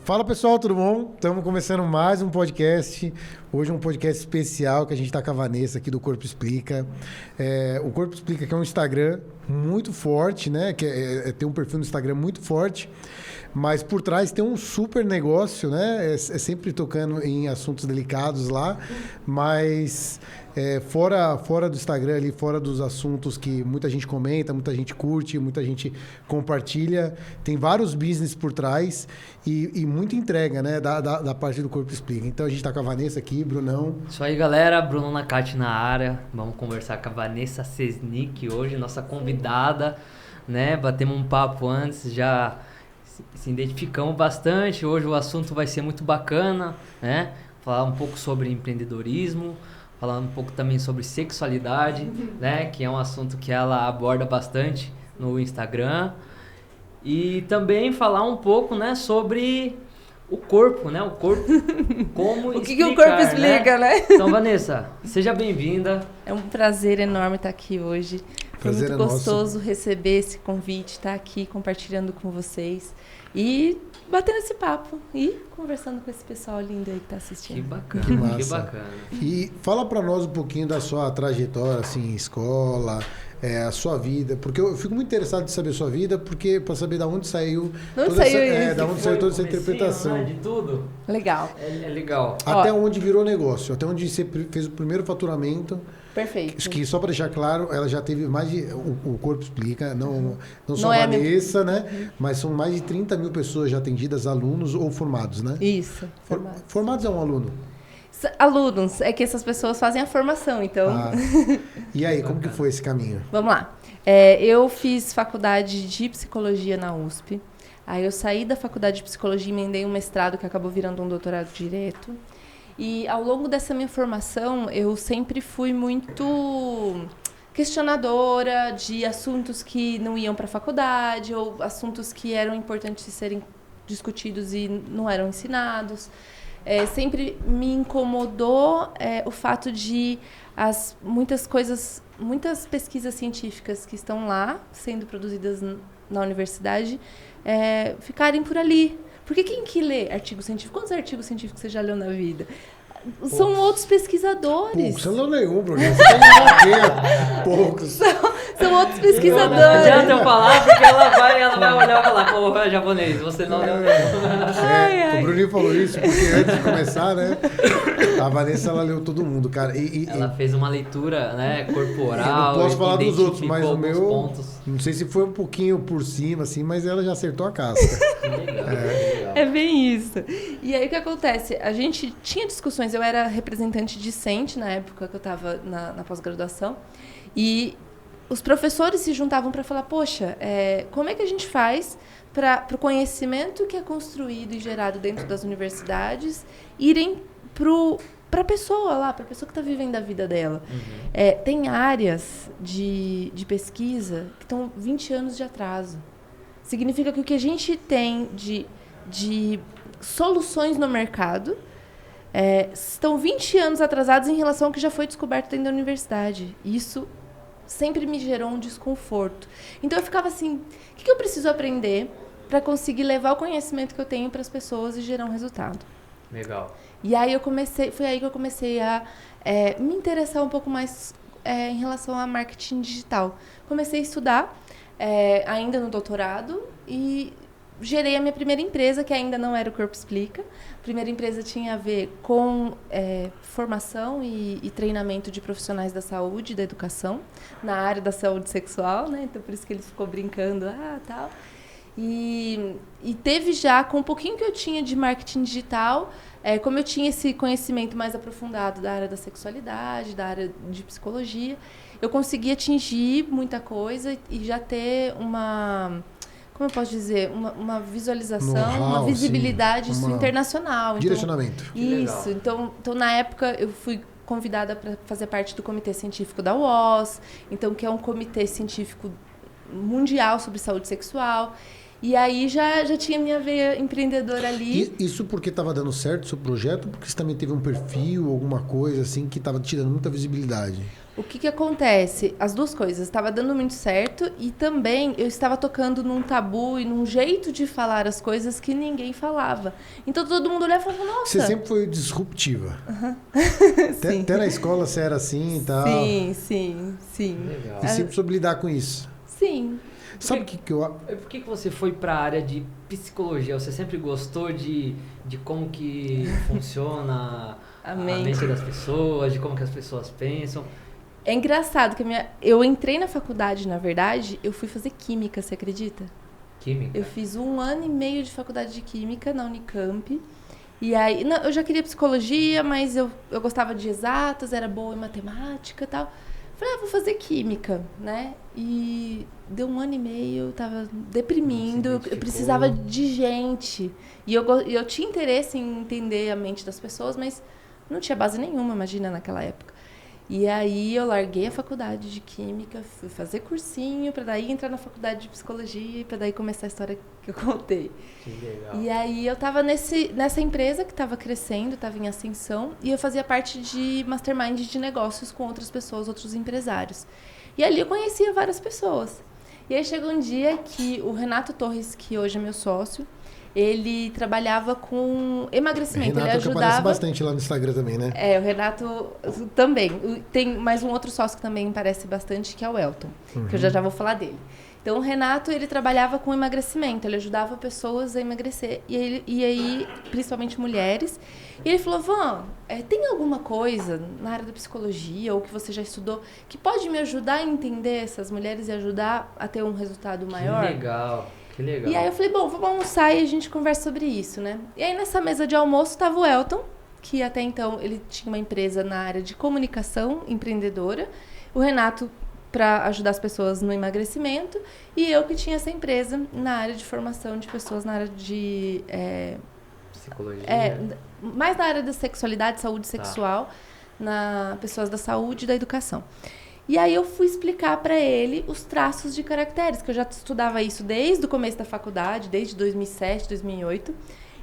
Fala pessoal, tudo bom? Estamos começando mais um podcast. Hoje é um podcast especial que a gente está com a Vanessa aqui do Corpo Explica. O Corpo Explica que é um Instagram muito forte, né? Tem um perfil no Instagram muito forte, mas por trás tem um super negócio, né? É sempre tocando em assuntos delicados lá, mas fora do Instagram ali, fora dos assuntos que muita gente comenta, muita gente curte, muita gente compartilha, tem vários business por trás e muita entrega, né? Da parte do Corpo Explica. Então a gente está com a Vanessa aqui, Brunão. Isso aí, galera. Bruno Nakati na área. Vamos conversar com a Vanessa Sesnick hoje, nossa convidada, né? Batemos um papo antes, já se identificamos bastante. Hoje o assunto vai ser muito bacana, né? Falar um pouco sobre empreendedorismo, falar um pouco também sobre sexualidade, né? Que é um assunto que ela aborda bastante no Instagram. E também falar um pouco, né, sobre o corpo, né? O corpo, como o explicar, que o corpo explica, né? Então, Vanessa, seja bem-vinda. É um prazer enorme estar aqui hoje. Foi Prazer muito gostoso nosso. receber esse convite, estar aqui compartilhando com vocês e batendo esse papo e conversando com esse pessoal lindo aí que está assistindo. Que bacana, Que massa. que bacana. E fala para nós um pouquinho da sua trajetória, assim, escola, a sua vida, porque eu fico muito interessado em saber a sua vida, porque para saber da onde saiu Não saiu isso. da onde saiu toda essa interpretação. Né, de tudo. Legal. É legal. Até onde virou negócio, até onde você fez o primeiro faturamento. Perfeito. Que só para deixar claro, ela já teve mais de. O Corpo Explica, não só Não a é Vanessa, né? Mas são mais de 30 mil pessoas já atendidas, alunos ou formados, né? Isso. Formados é um aluno. Alunos, é que essas pessoas fazem a formação, então. E aí, como que foi esse caminho? Vamos lá. Eu fiz faculdade de psicologia na USP. Aí eu saí da faculdade de psicologia e emendei um mestrado que acabou virando um doutorado direto. E ao longo dessa minha formação, eu sempre fui muito questionadora de assuntos que não iam para a faculdade ou assuntos que eram importantes de serem discutidos e não eram ensinados. Sempre me incomodou o fato de muitas pesquisas científicas que estão lá, sendo produzidas na universidade, ficarem por ali. Porque quem que lê artigo científico? Quantos artigos científicos você já leu na vida? São outros pesquisadores. Poucos, você não leu nenhum, Bruno. Você tá lendo poucos. São outros pesquisadores. Não adianta eu falar, porque ela vai olhar e falar, pô, é japonês, você não leu. O Bruninho falou isso porque antes de começar, né? A Vanessa, ela leu todo mundo, cara. Ela fez uma leitura, né, corporal. Eu não posso falar dos outros, mas o meu... pontos. Não sei se foi um pouquinho por cima, assim, mas ela já acertou a casca. Legal. É bem isso. E aí o que acontece? A gente tinha discussões, eu era representante discente na época que eu estava na pós-graduação, e os professores se juntavam para falar, poxa, como é que a gente faz para o conhecimento que é construído e gerado dentro das universidades irem para a pessoa lá, para a pessoa que está vivendo a vida dela. Uhum. Tem áreas de pesquisa que estão 20 anos de atraso. Significa que o que a gente tem de soluções no mercado estão 20 anos atrasados em relação ao que já foi descoberto dentro da universidade. Isso sempre me gerou um desconforto. Então eu ficava assim, o que eu preciso aprender para conseguir levar o conhecimento que eu tenho para as pessoas e gerar um resultado? Legal. E aí foi aí que eu comecei a me interessar um pouco mais em relação a marketing digital. Comecei a estudar ainda no doutorado e gerei a minha primeira empresa, que ainda não era o Corpo Explica. A primeira empresa tinha a ver com formação e treinamento de profissionais da saúde e da educação, na área da saúde sexual, né? Então, por isso que ele ficou brincando, tal. E teve já, com um pouquinho que eu tinha de marketing digital, como eu tinha esse conhecimento mais aprofundado da área da sexualidade, da área de psicologia, eu consegui atingir muita coisa e já ter como eu posso dizer, uma visualização, uma visibilidade internacional. Direcionamento. Isso. Então, na época, eu fui convidada para fazer parte do comitê científico da UOS, então, que é um comitê científico mundial sobre saúde sexual. E aí já tinha minha veia empreendedora ali. E isso porque estava dando certo o seu projeto, porque você também teve um perfil, alguma coisa assim, que estava te dando muita visibilidade? O que acontece? As duas coisas. Estava dando muito certo e também eu estava tocando num tabu e num jeito de falar as coisas que ninguém falava. Então todo mundo olhava e falava, nossa... Você sempre foi disruptiva. Sim. Até na escola você era assim e tal. Sim. Legal. E sempre soube lidar com isso. Sim. Sabe o que eu... Por que você foi para a área de psicologia? Você sempre gostou de como que funciona a mente das pessoas, de como que as pessoas pensam? É engraçado que eu entrei na faculdade, na verdade, eu fui fazer química, você acredita? Química? Eu fiz 1 ano e meio de faculdade de química na Unicamp. E aí, eu já queria psicologia, mas eu gostava de exatas, era boa em matemática e tal. Falei, vou fazer química, né? E deu 1 ano e meio, eu tava deprimindo, eu precisava de gente. E eu tinha interesse em entender a mente das pessoas, mas não tinha base nenhuma, imagina, naquela época. E aí eu larguei a faculdade de química, fui fazer cursinho, para daí entrar na faculdade de psicologia e para daí começar a história que eu contei. Que legal. E aí eu tava nessa empresa que estava crescendo, estava em ascensão, e eu fazia parte de mastermind de negócios com outras pessoas, outros empresários. E ali eu conhecia várias pessoas. E aí chegou um dia que o Renato Torres, que hoje é meu sócio, ele trabalhava com emagrecimento. Renato ele que ajudava... aparece bastante lá no Instagram também, né? O Renato também. Tem mais um outro sócio que também aparece bastante, que é o Elton, que eu já vou falar dele. Então, o Renato, ele trabalhava com emagrecimento, ele ajudava pessoas a emagrecer, e aí, principalmente mulheres. E ele falou, Van, tem alguma coisa na área da psicologia, ou que você já estudou, que pode me ajudar a entender essas mulheres e ajudar a ter um resultado maior? Que legal. E aí eu falei, bom, vamos almoçar e a gente conversa sobre isso, né? E aí nessa mesa de almoço estava o Elton, que até então ele tinha uma empresa na área de comunicação empreendedora. O Renato para ajudar as pessoas no emagrecimento. E eu que tinha essa empresa na área de formação de pessoas na área de... psicologia. Mais na área da sexualidade, saúde sexual, na pessoas da saúde e da educação. E aí eu fui explicar para ele os traços de caracteres, que eu já estudava isso desde o começo da faculdade, desde 2007, 2008.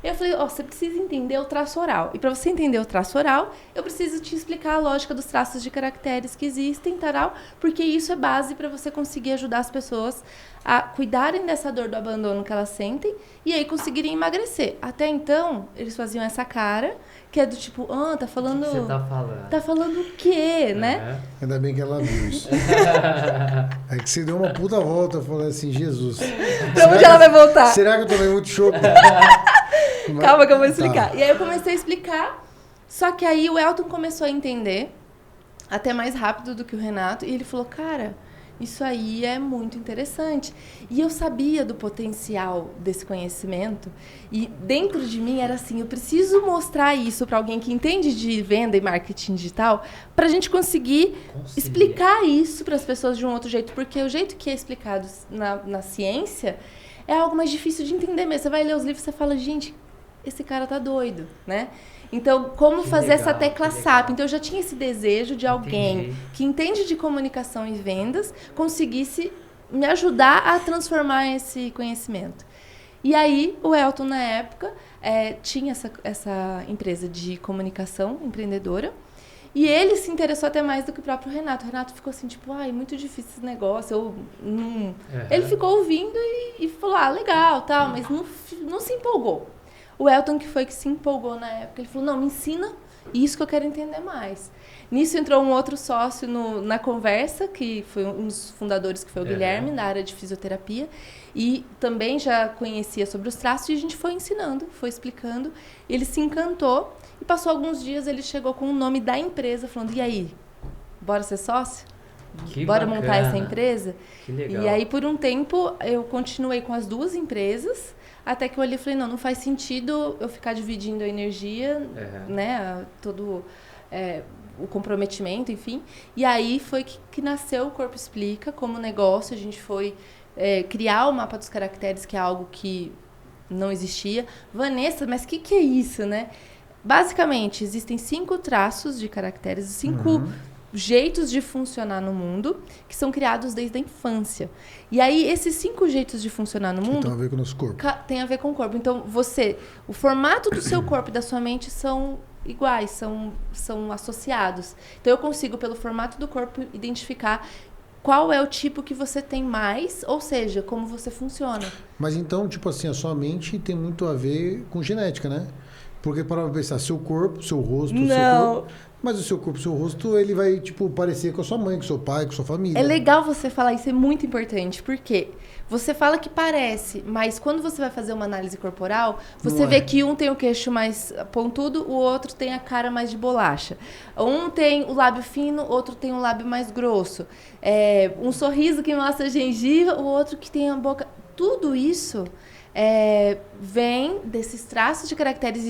E eu falei, você precisa entender o traço oral. E para você entender o traço oral, eu preciso te explicar a lógica dos traços de caracteres que existem, taral, porque isso é base para você conseguir ajudar as pessoas a cuidarem dessa dor do abandono que elas sentem e aí conseguirem emagrecer. Até então, eles faziam essa cara, que é do tipo, tá falando... O que você tá falando? Tá falando o quê, né? Ainda bem que ela viu isso. É que você deu uma puta volta, eu falei assim, Jesus. Pra onde ela vai voltar? Será que eu tomei muito chope? Calma que eu vou explicar. E aí eu comecei a explicar, só que aí o Elton começou a entender, até mais rápido do que o Renato, e ele falou, cara, isso aí é muito interessante. E eu sabia do potencial desse conhecimento, e dentro de mim era assim, eu preciso mostrar isso para alguém que entende de venda e marketing digital, para a gente conseguir explicar isso para as pessoas de um outro jeito, porque o jeito que é explicado na ciência é algo mais difícil de entender mesmo. Você vai ler os livros e você fala, gente, esse cara tá doido, né? Então, como fazer essa tecla SAP? Então, eu já tinha esse desejo de alguém que entende de comunicação e vendas conseguisse me ajudar a transformar esse conhecimento. E aí, o Elton, na época, tinha essa empresa de comunicação empreendedora. E ele se interessou até mais do que o próprio Renato. O Renato ficou assim, tipo, muito difícil esse negócio. Ele ficou ouvindo e falou, legal, tal, mas não se empolgou. O Elton, que foi que se empolgou na época, ele falou, não, me ensina isso que eu quero entender mais. Nisso entrou um outro sócio na conversa, que foi um dos fundadores, que foi o Guilherme, da área de fisioterapia, e também já conhecia sobre os traços, e a gente foi ensinando, foi explicando. Ele se encantou, e passou alguns dias, ele chegou com o nome da empresa, falando, e aí, bora ser sócio? Bora montar essa empresa? Que legal. E aí, por um tempo, eu continuei com as duas empresas, até que eu olhei e falei, não faz sentido eu ficar dividindo a energia, né, todo o comprometimento, enfim. E aí foi que nasceu o Corpo Explica como negócio. A gente foi criar o mapa dos caracteres, que é algo que não existia. Vanessa, mas o que é isso, né? Basicamente, existem 5 traços de caracteres, 5 jeitos de funcionar no mundo que são criados desde a infância. E aí, esses 5 jeitos de funcionar no mundo... Tem a ver com o nosso corpo. Tem a ver com o corpo. Então, o formato do seu corpo e da sua mente são iguais, são associados. Então, eu consigo, pelo formato do corpo, identificar qual é o tipo que você tem mais, ou seja, como você funciona. Mas então, tipo assim, a sua mente tem muito a ver com genética, né? Porque para pensar, seu corpo, seu rosto, seu corpo... Mas o seu corpo, o seu rosto, ele vai, tipo, parecer com a sua mãe, com o seu pai, com a sua família. É legal você falar isso, é muito importante, porque você fala que parece, mas quando você vai fazer uma análise corporal, você vê que um tem o queixo mais pontudo, o outro tem a cara mais de bolacha. Um tem o lábio fino, outro tem o lábio mais grosso. Um sorriso que mostra a gengiva, o outro que tem a boca... Tudo isso vem desses traços de caracteres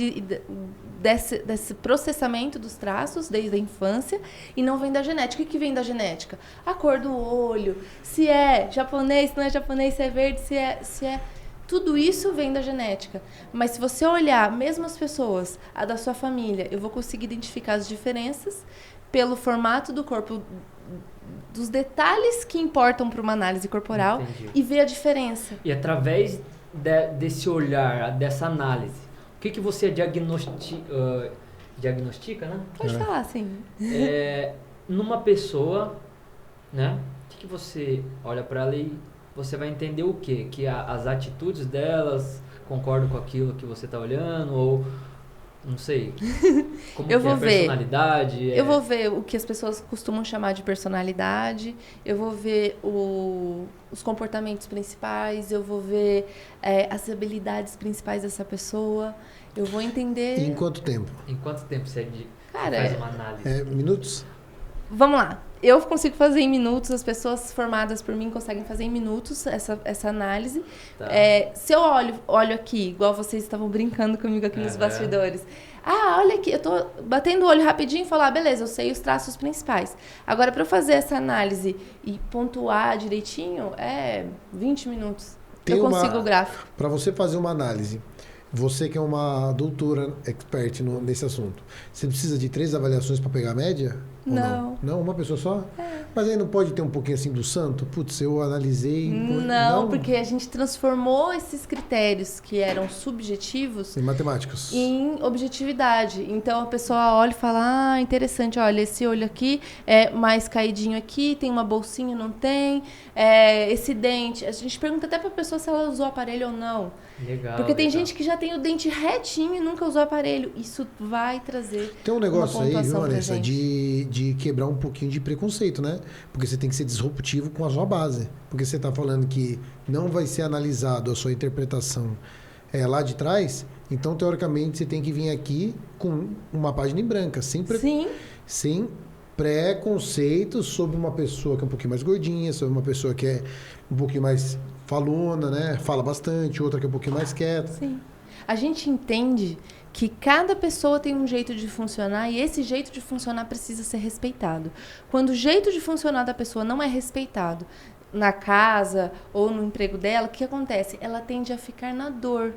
desse processamento dos traços desde a infância e não vem da genética. O que vem da genética? A cor do olho, se é japonês, se não é japonês, se é verde, se é... Tudo isso vem da genética. Mas se você olhar, mesmo as pessoas, a da sua família, eu vou conseguir identificar as diferenças pelo formato do corpo, dos detalhes que importam para uma análise corporal. Entendi. E ver a diferença. E através desse olhar, dessa análise, o que você diagnostica, né? Pode falar, sim. Numa pessoa, né? O que você olha para ela e você vai entender o quê? Que as atitudes delas concordam com aquilo que você está olhando, ou não sei, como Eu que vou é a personalidade? Eu vou ver o que as pessoas costumam chamar de personalidade, eu vou ver os comportamentos principais, eu vou ver as habilidades principais dessa pessoa, eu vou entender... E em quanto tempo? Em quanto tempo você Cara, faz uma análise? Minutos? Vamos lá. Eu consigo fazer em minutos, as pessoas formadas por mim conseguem fazer em minutos essa análise. Tá. Se eu olho aqui, igual vocês estavam brincando comigo aqui nos bastidores. Olha aqui, eu tô batendo o olho rapidinho e falar, beleza, eu sei os traços principais. Agora, para eu fazer essa análise e pontuar direitinho, 20 minutos. Eu consigo o gráfico. Para você fazer uma análise, você que é uma doutora expert nesse assunto, você precisa de 3 avaliações para pegar a média? Não. Não? Uma pessoa só? Mas aí não pode ter um pouquinho assim do santo? Putz, eu analisei... Não, porque a gente transformou esses critérios que eram subjetivos... Em matemáticos. Em objetividade. Então, a pessoa olha e fala, interessante, olha, esse olho aqui é mais caidinho aqui, tem uma bolsinha, não tem, esse dente... A gente pergunta até pra pessoa se ela usou aparelho ou não. Legal. Porque tem gente que já tem o dente retinho e nunca usou aparelho. Isso vai trazer Tem um negócio uma aí, viu, pontuação pra Vanessa, gente. de quebrar um pouquinho de preconceito, né? Porque você tem que ser disruptivo com a sua base. Porque você está falando que não vai ser analisado a sua interpretação lá de trás, então, teoricamente, você tem que vir aqui com uma página em branca, sem preconceito sobre uma pessoa que é um pouquinho mais gordinha, sobre uma pessoa que é um pouquinho mais falona, né? Fala bastante, outra que é um pouquinho mais quieta. Sim. A gente entende que cada pessoa tem um jeito de funcionar e esse jeito de funcionar precisa ser respeitado. Quando o jeito de funcionar da pessoa não é respeitado na casa ou no emprego dela, o que acontece? Ela tende a ficar na dor.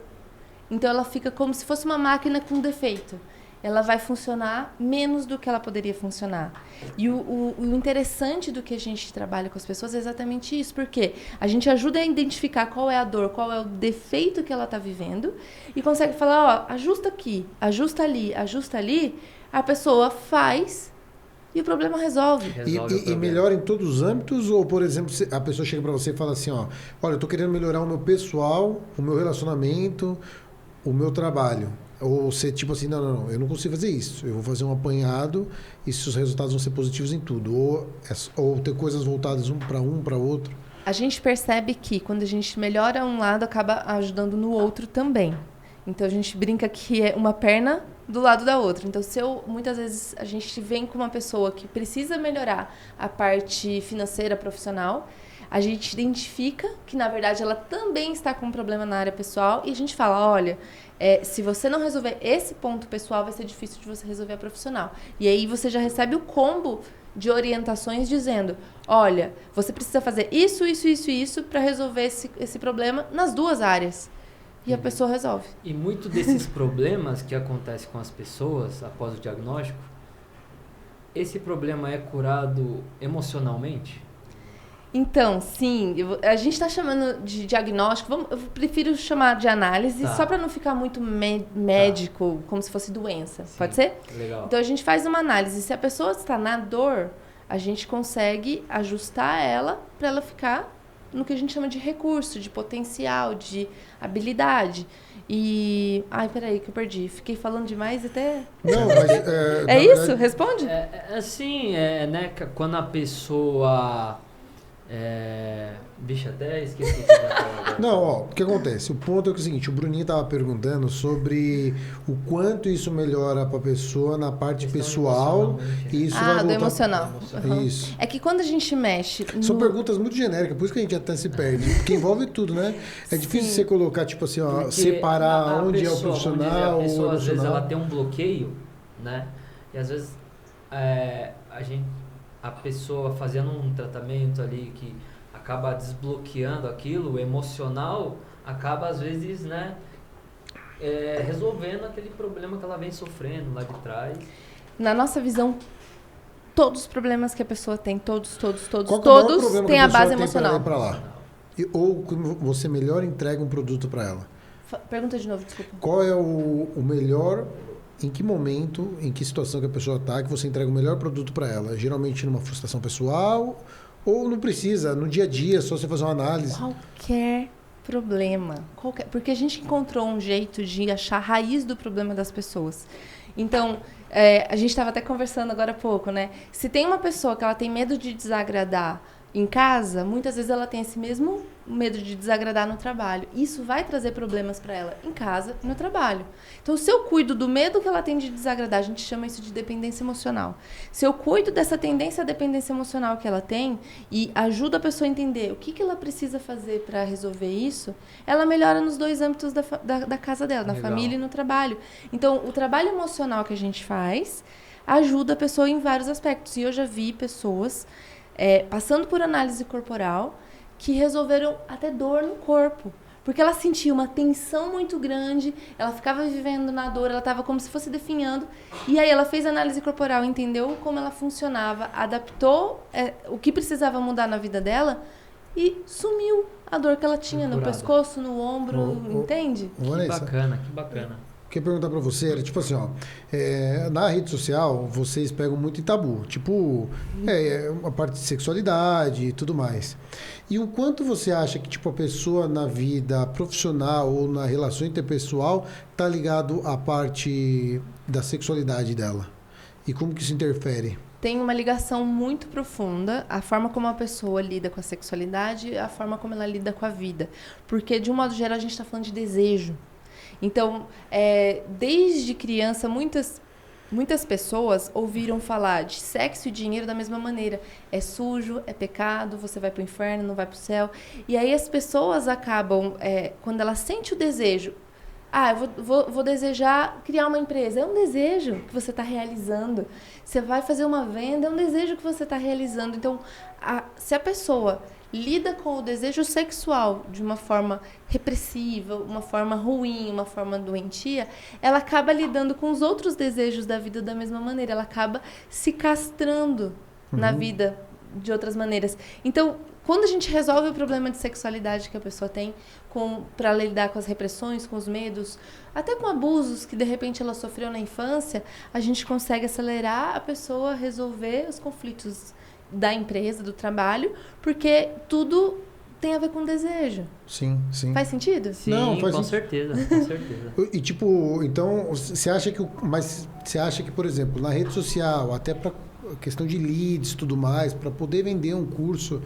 Então, ela fica como se fosse uma máquina com defeito. Ela vai funcionar menos do que ela poderia funcionar. E o interessante do que a gente trabalha com as pessoas é exatamente isso, porque a gente ajuda a identificar qual é a dor, qual é o defeito que ela está vivendo e consegue falar, ajusta aqui, ajusta ali, a pessoa faz e o problema resolve. E melhora em todos os âmbitos? Ou, por exemplo, a pessoa chega para você e fala assim, olha, eu estou querendo melhorar o meu pessoal, o meu relacionamento, o meu trabalho. Ou ser tipo assim, não, eu não consigo fazer isso. Eu vou fazer um apanhado e se os resultados vão ser positivos em tudo. Ou ter coisas voltadas para outro. A gente percebe que quando a gente melhora um lado, acaba ajudando no outro também. Então, a gente brinca que é uma perna do lado da outra. Então, muitas vezes a gente vem com uma pessoa que precisa melhorar a parte financeira, profissional, a gente identifica que, na verdade, ela também está com um problema na área pessoal e a gente fala, olha, se você não resolver esse ponto pessoal, vai ser difícil de você resolver a profissional. E aí você já recebe o combo de orientações dizendo, olha, você precisa fazer isso para resolver esse problema nas 2 áreas. E a pessoa resolve. E muito desses problemas que acontecem com as pessoas após o diagnóstico esse problema é curado emocionalmente? Então, sim, a gente está chamando de diagnóstico, eu prefiro chamar de análise, só para não ficar muito médico, como se fosse doença. Sim, pode ser? Legal. Então, a gente faz uma análise. Se a pessoa está na dor, a gente consegue ajustar ela para ela ficar no que a gente chama de recurso, de potencial, de habilidade. E... Ai, peraí, que eu perdi. Fiquei falando demais até... Não, mas... É isso? Verdade... Responde? Assim, né? Quando a pessoa... Bicho, até esqueci o que eu ia falar agora. Não, ó, o que acontece? O ponto é o seguinte, o Bruninho tava perguntando sobre o quanto isso melhora pra pessoa na parte pessoal e isso vai voltar... do emocional. Uhum. Isso. É que quando a gente mexe... São perguntas muito genéricas, por isso que a gente até se perde, porque envolve tudo, né? É difícil você colocar, tipo assim, ó, separar onde pessoa, é o profissional... A pessoa, às vezes, ela tem um bloqueio, né? E às vezes a pessoa fazendo um tratamento ali que acaba desbloqueando aquilo, o emocional acaba às vezes, né, resolvendo aquele problema que ela vem sofrendo lá de trás. Na nossa visão, todos os problemas que a pessoa tem, todos têm a base emocional. Pra lá? Ou como você melhor entrega um produto para ela? Pergunta de novo, desculpa. Qual é o melhor... Em que momento, em que situação que a pessoa está, que você entrega o melhor produto para ela? Geralmente numa frustração pessoal ou não precisa, no dia a dia, só você fazer uma análise? Qualquer problema. Porque a gente encontrou um jeito de achar a raiz do problema das pessoas. Então, a gente estava até conversando agora há pouco, né? Se tem uma pessoa que ela tem medo de desagradar em casa, muitas vezes ela tem esse mesmo medo de desagradar no trabalho. Isso vai trazer problemas para ela em casa e no trabalho. Então, se eu cuido do medo que ela tem de desagradar, a gente chama isso de dependência emocional. Se eu cuido dessa tendência à dependência emocional que ela tem e ajudo a pessoa a entender o que ela precisa fazer para resolver isso, ela melhora nos dois âmbitos da casa dela, na família e no trabalho. Então, o trabalho emocional que a gente faz ajuda a pessoa em vários aspectos. E eu já vi pessoas... passando por análise corporal, que resolveram até dor no corpo. Porque ela sentia uma tensão muito grande, ela ficava vivendo na dor, ela estava como se fosse definhando. E aí ela fez análise corporal, entendeu como ela funcionava, adaptou o que precisava mudar na vida dela e sumiu a dor que ela tinha no pescoço, no ombro, entende? Que bacana, que bacana. O que eu ia perguntar pra você era, tipo assim, ó, na rede social, vocês pegam muito em tabu, tipo, uma parte de sexualidade e tudo mais. E o quanto você acha que, tipo, a pessoa na vida profissional ou na relação interpessoal tá ligado à parte da sexualidade dela? E como que isso interfere? Tem uma ligação muito profunda, a forma como a pessoa lida com a sexualidade e a forma como ela lida com a vida. Porque, de um modo geral, a gente está falando de desejo. Então, desde criança, muitas pessoas ouviram falar de sexo e dinheiro da mesma maneira. É sujo, é pecado, você vai para o inferno, não vai para o céu. E aí as pessoas acabam, quando ela sente o desejo, eu vou desejar criar uma empresa. É um desejo que você está realizando. Você vai fazer uma venda, é um desejo que você está realizando. Então, se a pessoa lida com o desejo sexual de uma forma repressiva, uma forma ruim, uma forma doentia, ela acaba lidando com os outros desejos da vida da mesma maneira. Ela acaba se castrando na vida de outras maneiras. Então, quando a gente resolve o problema de sexualidade que a pessoa tem, para lidar com as repressões, com os medos, até com abusos que de repente ela sofreu na infância, a gente consegue acelerar a pessoa a resolver os conflitos da empresa, do trabalho, porque tudo tem a ver com desejo. Sim, sim. Faz sentido? Sim, não, com certeza, com certeza. E tipo, então, você acha que, por exemplo, na rede social, até para questão de leads e tudo mais, para poder vender um curso,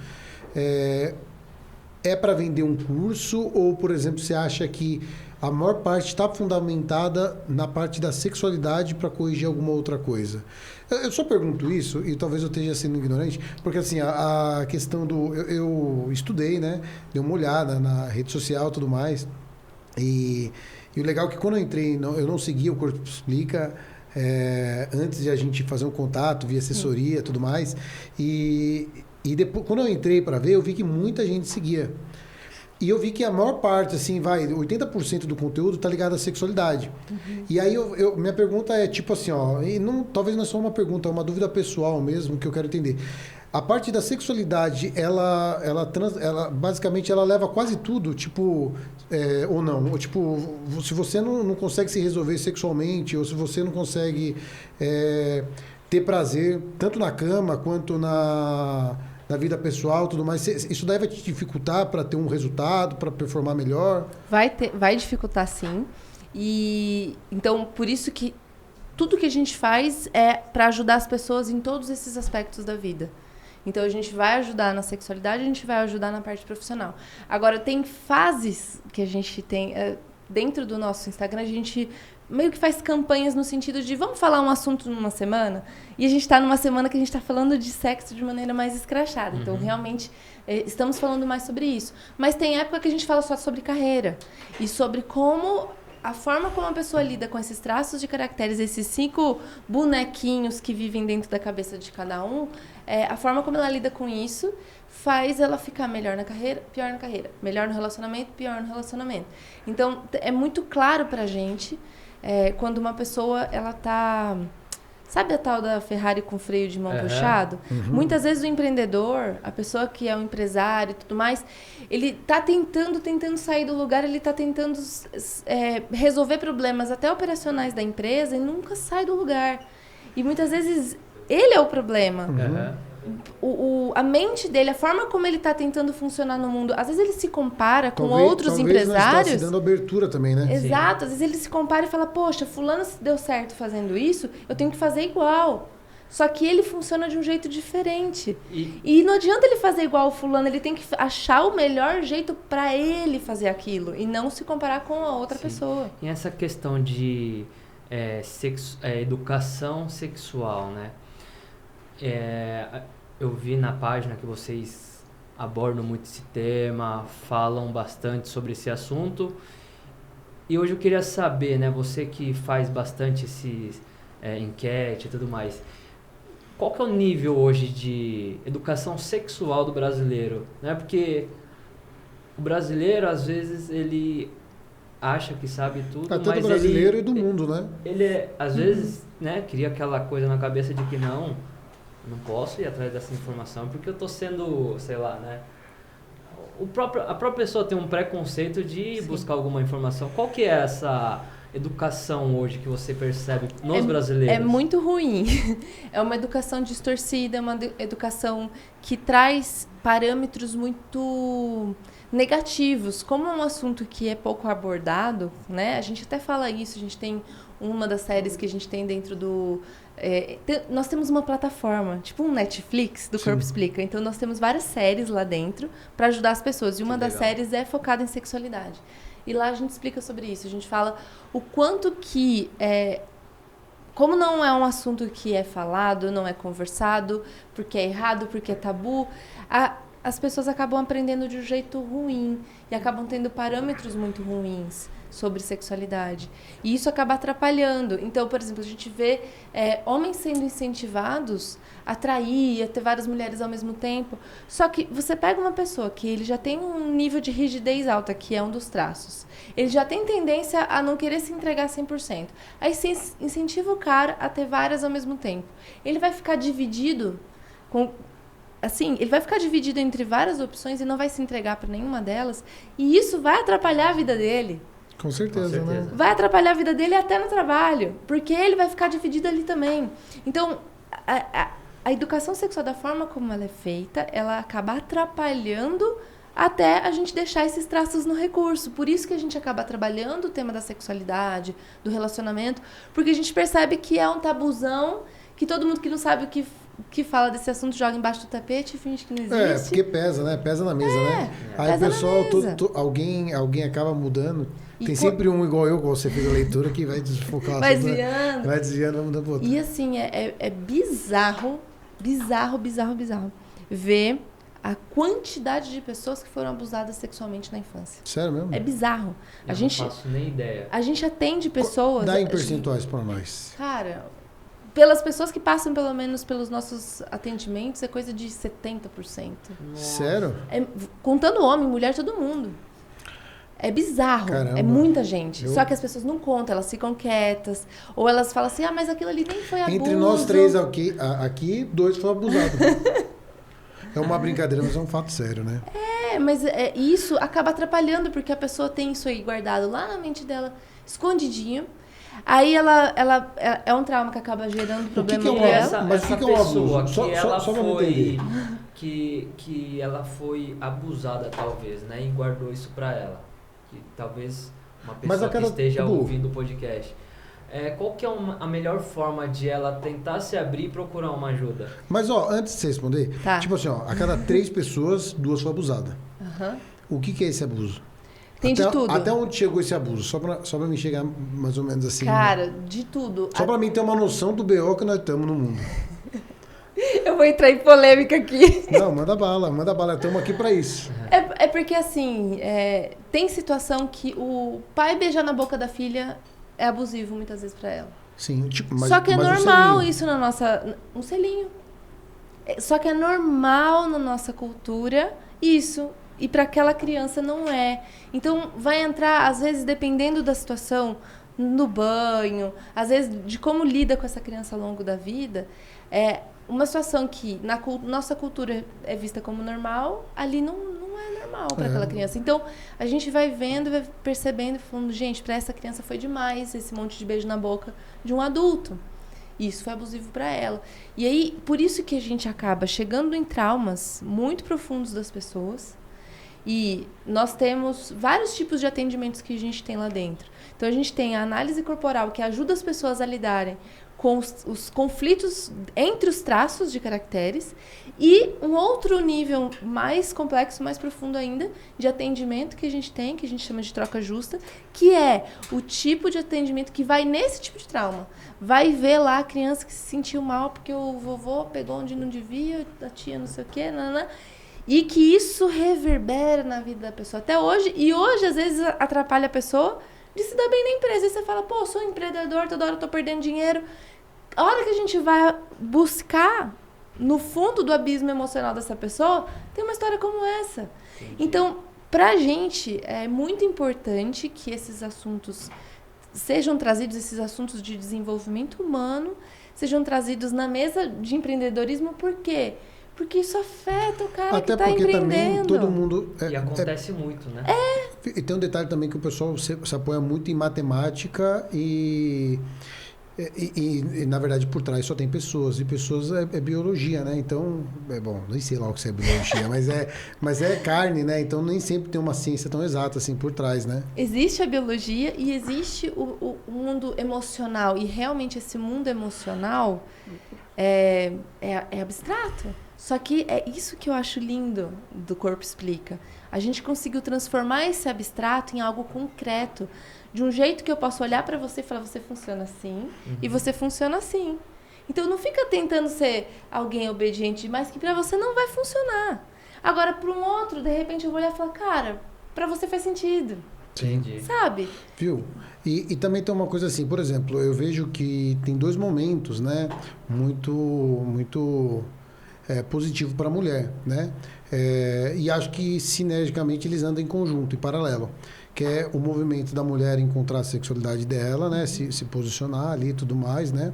para vender um curso ou, por exemplo, você acha que a maior parte está fundamentada na parte da sexualidade para corrigir alguma outra coisa? Eu só pergunto isso, e talvez eu esteja sendo ignorante, porque assim, a questão do... Eu estudei, né? Dei uma olhada na rede social e tudo mais. E o legal é que quando eu entrei, eu não seguia o Corpo Explica, antes de a gente fazer um contato via assessoria e tudo mais. E depois, quando eu entrei para ver, eu vi que muita gente seguia. E eu vi que a maior parte, assim, 80% do conteúdo tá ligado à sexualidade. E aí, minha pergunta é tipo assim, ó, e não, talvez não é só uma pergunta, é uma dúvida pessoal mesmo que eu quero entender. A parte da sexualidade, ela basicamente, ela leva quase tudo, tipo, ou não. Ou, tipo, se você não consegue se resolver sexualmente, ou se você não consegue ter prazer, tanto na cama quanto na vida pessoal, tudo mais, isso daí vai te dificultar para ter um resultado, para performar melhor? Vai dificultar, sim. E então, por isso que tudo que a gente faz é para ajudar as pessoas em todos esses aspectos da vida. Então, a gente vai ajudar na sexualidade, a gente vai ajudar na parte profissional. Agora, tem fases que a gente tem... dentro do nosso Instagram, a gente meio que faz campanhas no sentido de vamos falar um assunto numa semana, e a gente está numa semana que a gente está falando de sexo de maneira mais escrachada. Então, realmente, estamos falando mais sobre isso. Mas tem época que a gente fala só sobre carreira e sobre como... a forma como a pessoa lida com esses traços de caracteres, esses 5 bonequinhos que vivem dentro da cabeça de cada um, a forma como ela lida com isso faz ela ficar melhor na carreira, pior na carreira. Melhor no relacionamento, pior no relacionamento. Então, é muito claro pra gente quando uma pessoa, ela tá... Sabe a tal da Ferrari com freio de mão puxado? Muitas vezes o empreendedor, a pessoa que é um empresário e tudo mais, ele tá tentando sair do lugar, ele tá tentando resolver problemas até operacionais da empresa e nunca sai do lugar. E muitas vezes ele é o problema. A mente dele, a forma como ele está tentando funcionar no mundo, às vezes ele se compara com outros empresários. Talvez não está se dando abertura também, né? Exato, às vezes ele se compara e fala, poxa, fulano deu certo fazendo isso, eu tenho que fazer igual. Só que ele funciona de um jeito diferente. E não adianta ele fazer igual o fulano, ele tem que achar o melhor jeito para ele fazer aquilo e não se comparar com a outra pessoa. E essa questão de educação sexual, né? Eu vi na página que vocês abordam muito esse tema, falam bastante sobre esse assunto. E hoje eu queria saber, né, você que faz bastante esses enquete e tudo mais, qual que é o nível hoje de educação sexual do brasileiro? Né? Porque o brasileiro, às vezes, ele acha que sabe tudo, tanto mas brasileiro e do mundo, né? Ele, às vezes, né, cria aquela coisa na cabeça de que não posso ir atrás dessa informação porque eu tô sendo, sei lá, né? A própria pessoa tem um preconceito de buscar alguma informação. Qual que é essa educação hoje que você percebe nos brasileiros? É muito ruim. É uma educação distorcida, é uma educação que traz parâmetros muito negativos. Como é um assunto que é pouco abordado, né? A gente até fala isso, a gente tem uma das séries que a gente tem dentro do... nós temos uma plataforma, tipo um Netflix do Corpo Explica. Então, nós temos várias séries lá dentro para ajudar as pessoas. E uma das séries é focada em sexualidade. E lá a gente explica sobre isso. A gente fala o quanto que... como não é um assunto que é falado, não é conversado, porque é errado, porque é tabu, as pessoas acabam aprendendo de um jeito ruim e acabam tendo parâmetros muito ruins sobre sexualidade. E isso acaba atrapalhando. Então, por exemplo, a gente vê homens sendo incentivados a trair, a ter várias mulheres ao mesmo tempo. Só que você pega uma pessoa que ele já tem um nível de rigidez alta, que é um dos traços. Ele já tem tendência a não querer se entregar 100%. Aí você incentiva o cara a ter várias ao mesmo tempo. Ele vai ficar dividido ele vai ficar dividido entre várias opções e não vai se entregar para nenhuma delas. E isso vai atrapalhar a vida dele. Com certeza, né? Vai atrapalhar a vida dele até no trabalho, porque ele vai ficar dividido ali também. Então, a educação sexual, da forma como ela é feita, ela acaba atrapalhando até a gente deixar esses traços no recurso. Por isso que a gente acaba trabalhando o tema da sexualidade, do relacionamento, porque a gente percebe que é um tabuzão, que todo mundo que não sabe o que fala desse assunto joga embaixo do tapete e finge que não existe. Porque pesa, né? Pesa na mesa, né? Aí o pessoal, alguém acaba mudando. Tem sempre um igual eu, igual você fez a leitura, que vai desfocar. Vai desviando. Vai desviando, vai mudando pro outro. E assim, é bizarro ver a quantidade de pessoas que foram abusadas sexualmente na infância. Sério mesmo? É bizarro. Eu não faço nem ideia. A gente atende pessoas... Dá em percentuais pra nós. Cara, pelas pessoas que passam, pelo menos, pelos nossos atendimentos, é coisa de 70%. Sério? Contando homem, mulher, todo mundo. É bizarro, Caramba. é muita gente. Só que as pessoas não contam, elas ficam quietas. Ou elas falam assim, mas aquilo ali nem foi abuso. Entre nós três aqui 2 foram abusados. É uma brincadeira, mas é um fato sério, né? Mas isso acaba atrapalhando, porque a pessoa tem isso aí guardado lá na mente dela, escondidinho. Aí ela é um trauma que acaba gerando problema que é um pra abuso? ela. Mas o que é um pessoa abuso? que ela Só pra me foi... entender. Que ela foi abusada, talvez, né? E guardou isso pra ela. Que talvez uma pessoa que esteja ouvindo o podcast. Qual que é a melhor forma de ela tentar se abrir e procurar uma ajuda? Mas, antes de você responder, tipo assim, a cada 3 pessoas, 2 foram abusadas. O que é esse abuso? Tem de tudo. Até onde chegou esse abuso? Só pra mim chegar mais ou menos assim. Cara, de tudo. Só pra mim ter uma noção do BO que nós estamos no mundo. Eu vou entrar em polêmica aqui. Não, manda bala. Estamos aqui pra isso. É porque, assim, tem situação que o pai beijar na boca da filha é abusivo muitas vezes pra ela. Sim, mas, só que é mas normal isso na nossa... Um selinho. Só que é normal na nossa cultura isso. E pra aquela criança não é. Então, vai entrar, às vezes, dependendo da situação, no banho, às vezes, de como lida com essa criança ao longo da vida, uma situação que na nossa cultura é vista como normal, ali não é normal para aquela criança. Então, a gente vai vendo, vai percebendo, falando, gente, para essa criança foi demais esse monte de beijo na boca de um adulto. Isso foi abusivo para ela. E aí, por isso que a gente acaba chegando em traumas muito profundos das pessoas. E nós temos vários tipos de atendimentos que a gente tem lá dentro. Então, a gente tem a análise corporal, que ajuda as pessoas a lidarem com os conflitos entre os traços de caracteres, e um outro nível mais complexo, mais profundo ainda, de atendimento que a gente tem, que a gente chama de troca justa, que é o tipo de atendimento que vai nesse tipo de trauma. Vai ver lá a criança que se sentiu mal porque o vovô pegou onde não devia, a tia não sei o quê, e que isso reverbera na vida da pessoa até hoje, e hoje às vezes atrapalha a pessoa de se dar bem na empresa. E você fala, pô, sou empreendedor, toda hora eu tô perdendo dinheiro. A hora que a gente vai buscar no fundo do abismo emocional dessa pessoa, tem uma história como essa. Entendi. Então, pra gente, é muito importante que esses assuntos sejam trazidos, esses assuntos de desenvolvimento humano, sejam trazidos na mesa de empreendedorismo. Por quê? Porque isso afeta o cara que tá empreendendo. Até porque também todo mundo... E acontece muito, né? E tem um detalhe também que o pessoal se apoia muito em matemática e na verdade, por trás só tem pessoas. E pessoas é biologia, né? Então, bom, nem sei lá o que é biologia, mas é carne, né? Então, nem sempre tem uma ciência tão exata assim por trás, né? Existe a biologia e existe o mundo emocional. E realmente esse mundo emocional é abstrato. Só que é isso que eu acho lindo do Corpo Explica. A gente conseguiu transformar esse abstrato em algo concreto. De um jeito que eu posso olhar para você e falar, você funciona assim, e você funciona assim. Então, não fica tentando ser alguém obediente demais, que para você não vai funcionar. Agora, para um outro, de repente, eu vou olhar e falar, cara, para você faz sentido. Entendi. Sabe? Viu? E também tem uma coisa assim, por exemplo, eu vejo que tem 2 momentos, né, muito positivo para a mulher, né? E acho que sinergicamente eles andam em conjunto, em paralelo, que é o movimento da mulher encontrar a sexualidade dela, né? Se posicionar ali e tudo mais, né?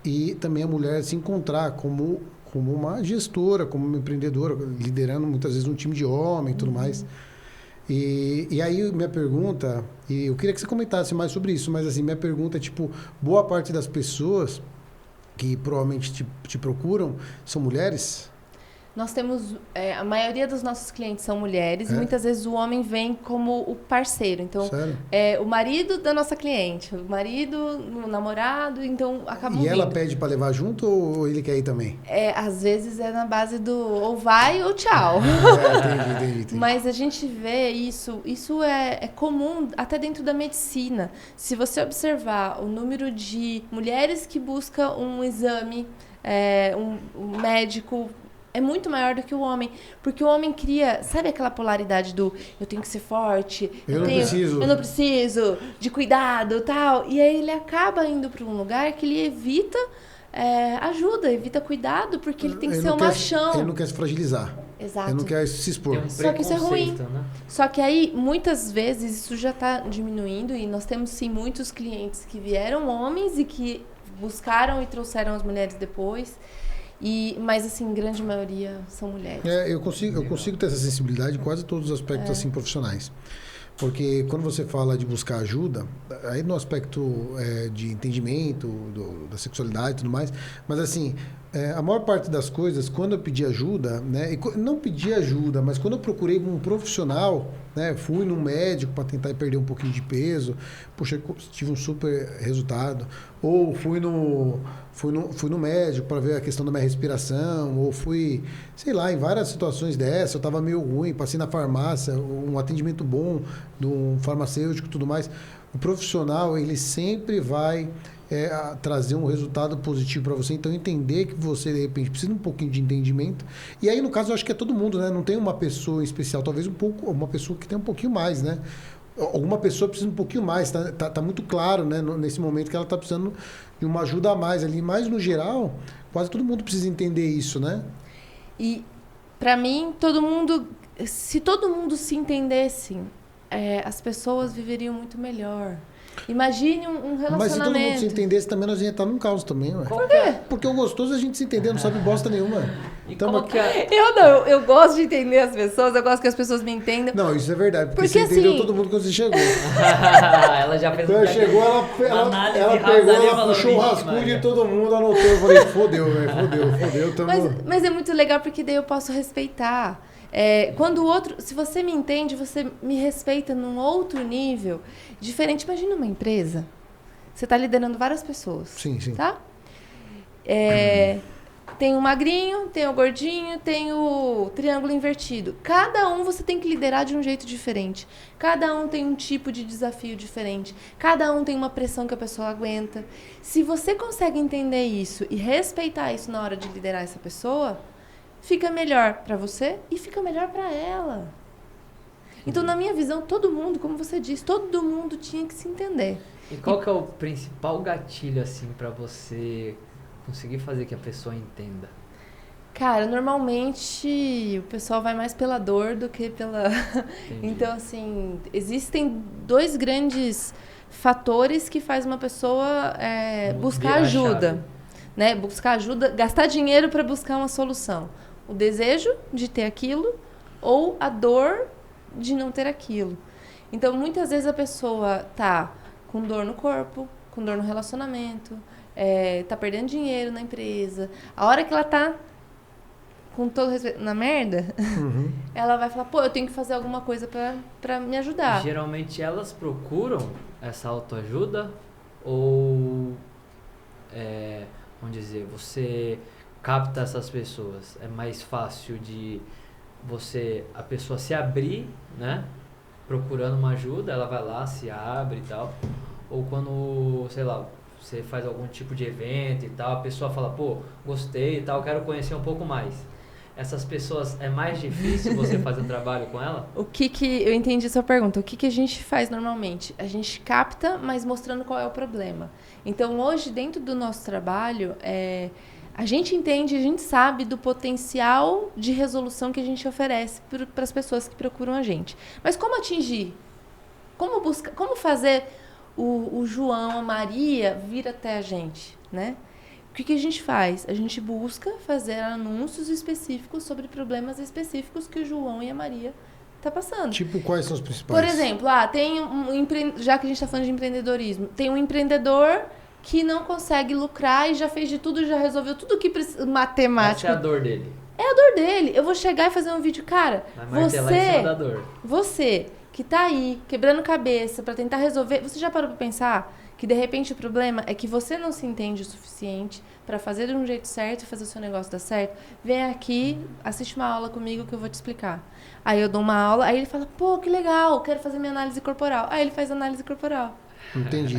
E também a mulher se encontrar como uma gestora, como uma empreendedora, liderando muitas vezes um time de homem e tudo mais. E aí minha pergunta, e eu queria que você comentasse mais sobre isso, mas assim, minha pergunta é tipo, boa parte das pessoas que provavelmente te procuram são mulheres? Nós temos... a maioria dos nossos clientes são mulheres. E muitas vezes o homem vem como o parceiro. Então, sério? O marido da nossa cliente. O marido, o namorado. Então, acabam E ela vindo. pede para levar junto ou ele quer ir também? Às vezes é na base do ou vai ou tchau. Entendi. Mas a gente vê isso. Isso é comum até dentro da medicina. Se você observar o número de mulheres que buscam um exame, um médico... é muito maior do que o homem. Porque o homem cria... Sabe aquela polaridade do... eu tenho que ser forte. Eu não preciso de cuidado e tal. E aí ele acaba indo para um lugar que ele evita ajuda, evita cuidado, porque ele tem que ser um machão. Ele não quer se fragilizar. Exato. Ele não quer se expor. Tem um Só que isso é ruim. preconceito, né? Só que aí, muitas vezes, isso já está diminuindo e nós temos, sim, muitos clientes que vieram homens e que buscaram e trouxeram as mulheres depois. Mas, assim, grande maioria são mulheres. Eu consigo ter essa sensibilidade em quase todos os aspectos assim, profissionais. Porque quando você fala de buscar ajuda, aí no aspecto de entendimento da sexualidade e tudo mais, mas assim, a maior parte das coisas, quando eu pedi ajuda, né, e não pedi ajuda, mas quando eu procurei um profissional, né, fui num médico para tentar perder um pouquinho de peso, puxa, tive um super resultado, ou fui no médico para ver a questão da minha respiração, ou fui, sei lá, em várias situações dessas, eu estava meio ruim, passei na farmácia, um atendimento bom de um farmacêutico e tudo mais. O profissional, ele sempre vai trazer um resultado positivo para você, então entender que você, de repente, precisa de um pouquinho de entendimento. E aí, no caso, eu acho que é todo mundo, né? Não tem uma pessoa especial, talvez uma pessoa que tem um pouquinho mais, né? Alguma pessoa precisa um pouquinho mais, tá muito claro, né? Nesse momento que ela tá precisando de uma ajuda a mais ali, mas no geral, quase todo mundo precisa entender isso, né? E, para mim, se todo mundo se entendesse, as pessoas viveriam muito melhor. Imagine um relacionamento. Mas se todo mundo se entendesse, também nós ia estar num caos também, ué. Por quê? Porque o gostoso é a gente se entender, não sabe bosta nenhuma. E Então, qual que é? Eu gosto de entender as pessoas, eu gosto que as pessoas me entendam. Não, isso é verdade, porque Porque você entendeu assim- todo mundo quando você chegou. Ela já fez Quando ela chegou, análise ela rápida pegou, ali, ela falou, puxou o "Vixe, rascunho Maria." de todo mundo, anotou. Eu falei, fodeu, velho, fodeu, tamo... Mas é muito legal porque daí eu posso respeitar. Quando o outro, se você me entende, você me respeita num outro nível diferente. Imagina uma empresa, você está liderando várias pessoas. Sim, sim. Tá? Tem o magrinho, tem o gordinho, tem o triângulo invertido. Cada um você tem que liderar de um jeito diferente. Cada um tem um tipo de desafio diferente. Cada um tem uma pressão que a pessoa aguenta. Se você consegue entender isso e respeitar isso na hora de liderar essa pessoa, fica melhor para você e fica melhor para ela. Então, na minha visão, todo mundo, como você disse, todo mundo tinha que se entender. E qual que é o principal gatilho, assim, pra você conseguir fazer que a pessoa entenda? Cara, normalmente o pessoal vai mais pela dor do que pela... Entendi. Então, assim, existem dois grandes fatores que faz uma pessoa buscar Virar a ajuda. chave. Né? Buscar ajuda, gastar dinheiro para buscar uma solução. O desejo de ter aquilo ou a dor de não ter aquilo. Então, muitas vezes a pessoa tá com dor no corpo, com dor no relacionamento, tá perdendo dinheiro na empresa. A hora que ela tá, com todo respeito, na merda, Uhum. ela vai falar, pô, eu tenho que fazer alguma coisa pra me ajudar. Geralmente elas procuram essa autoajuda ou, vamos dizer, você capta essas pessoas? É mais fácil de a pessoa se abrir, né? Procurando uma ajuda, ela vai lá, se abre e tal. Ou quando, sei lá, você faz algum tipo de evento e tal, a pessoa fala, pô, gostei e tal, quero conhecer um pouco mais. Essas pessoas, é mais difícil você fazer um trabalho com ela? Eu entendi sua pergunta. O que a gente faz normalmente? A gente capta, mas mostrando qual é o problema. Então, hoje, dentro do nosso trabalho, a gente entende, a gente sabe do potencial de resolução que a gente oferece para as pessoas que procuram a gente. Mas como atingir? Como fazer o João, a Maria vir até a gente, né? O que a gente faz? A gente busca fazer anúncios específicos sobre problemas específicos que o João e a Maria tá passando. Tipo, quais são os principais? Por exemplo, tem já que a gente está falando de empreendedorismo, tem um empreendedor que não consegue lucrar e já fez de tudo, já resolveu tudo que precisa, matemática. Essa é a dor dele. É a dor dele. Eu vou chegar e fazer um vídeo, cara, Vai martelar em cima da dor. você que tá aí quebrando cabeça pra tentar resolver, você já parou pra pensar que de repente o problema é que você não se entende o suficiente pra fazer de um jeito certo e fazer o seu negócio dar certo? Vem aqui, assiste uma aula comigo que eu vou te explicar. Aí eu dou uma aula, aí ele fala, pô, que legal, quero fazer minha análise corporal. Aí ele faz análise corporal. Entendi.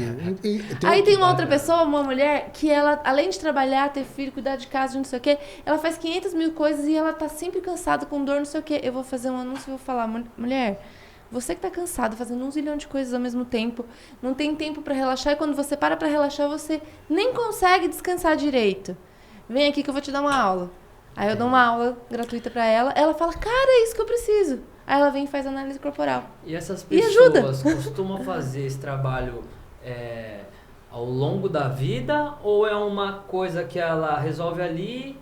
Aí tem uma outra pessoa, uma mulher, que ela, além de trabalhar, ter filho, cuidar de casa, não sei o quê, ela faz 500 mil coisas e ela tá sempre cansada, com dor, não sei o quê. Eu vou fazer um anúncio e vou falar, mulher, você que tá cansada, fazendo 1 zilhão de coisas ao mesmo tempo, não tem tempo pra relaxar, e quando você para pra relaxar, você nem consegue descansar direito. Vem aqui que eu vou te dar uma aula. Aí eu dou uma aula gratuita pra ela, ela fala, cara, é isso que eu preciso. Aí ela vem e faz análise corporal. E essas E ajuda. pessoas costumam fazer esse trabalho ao longo da vida ou é uma coisa que ela resolve ali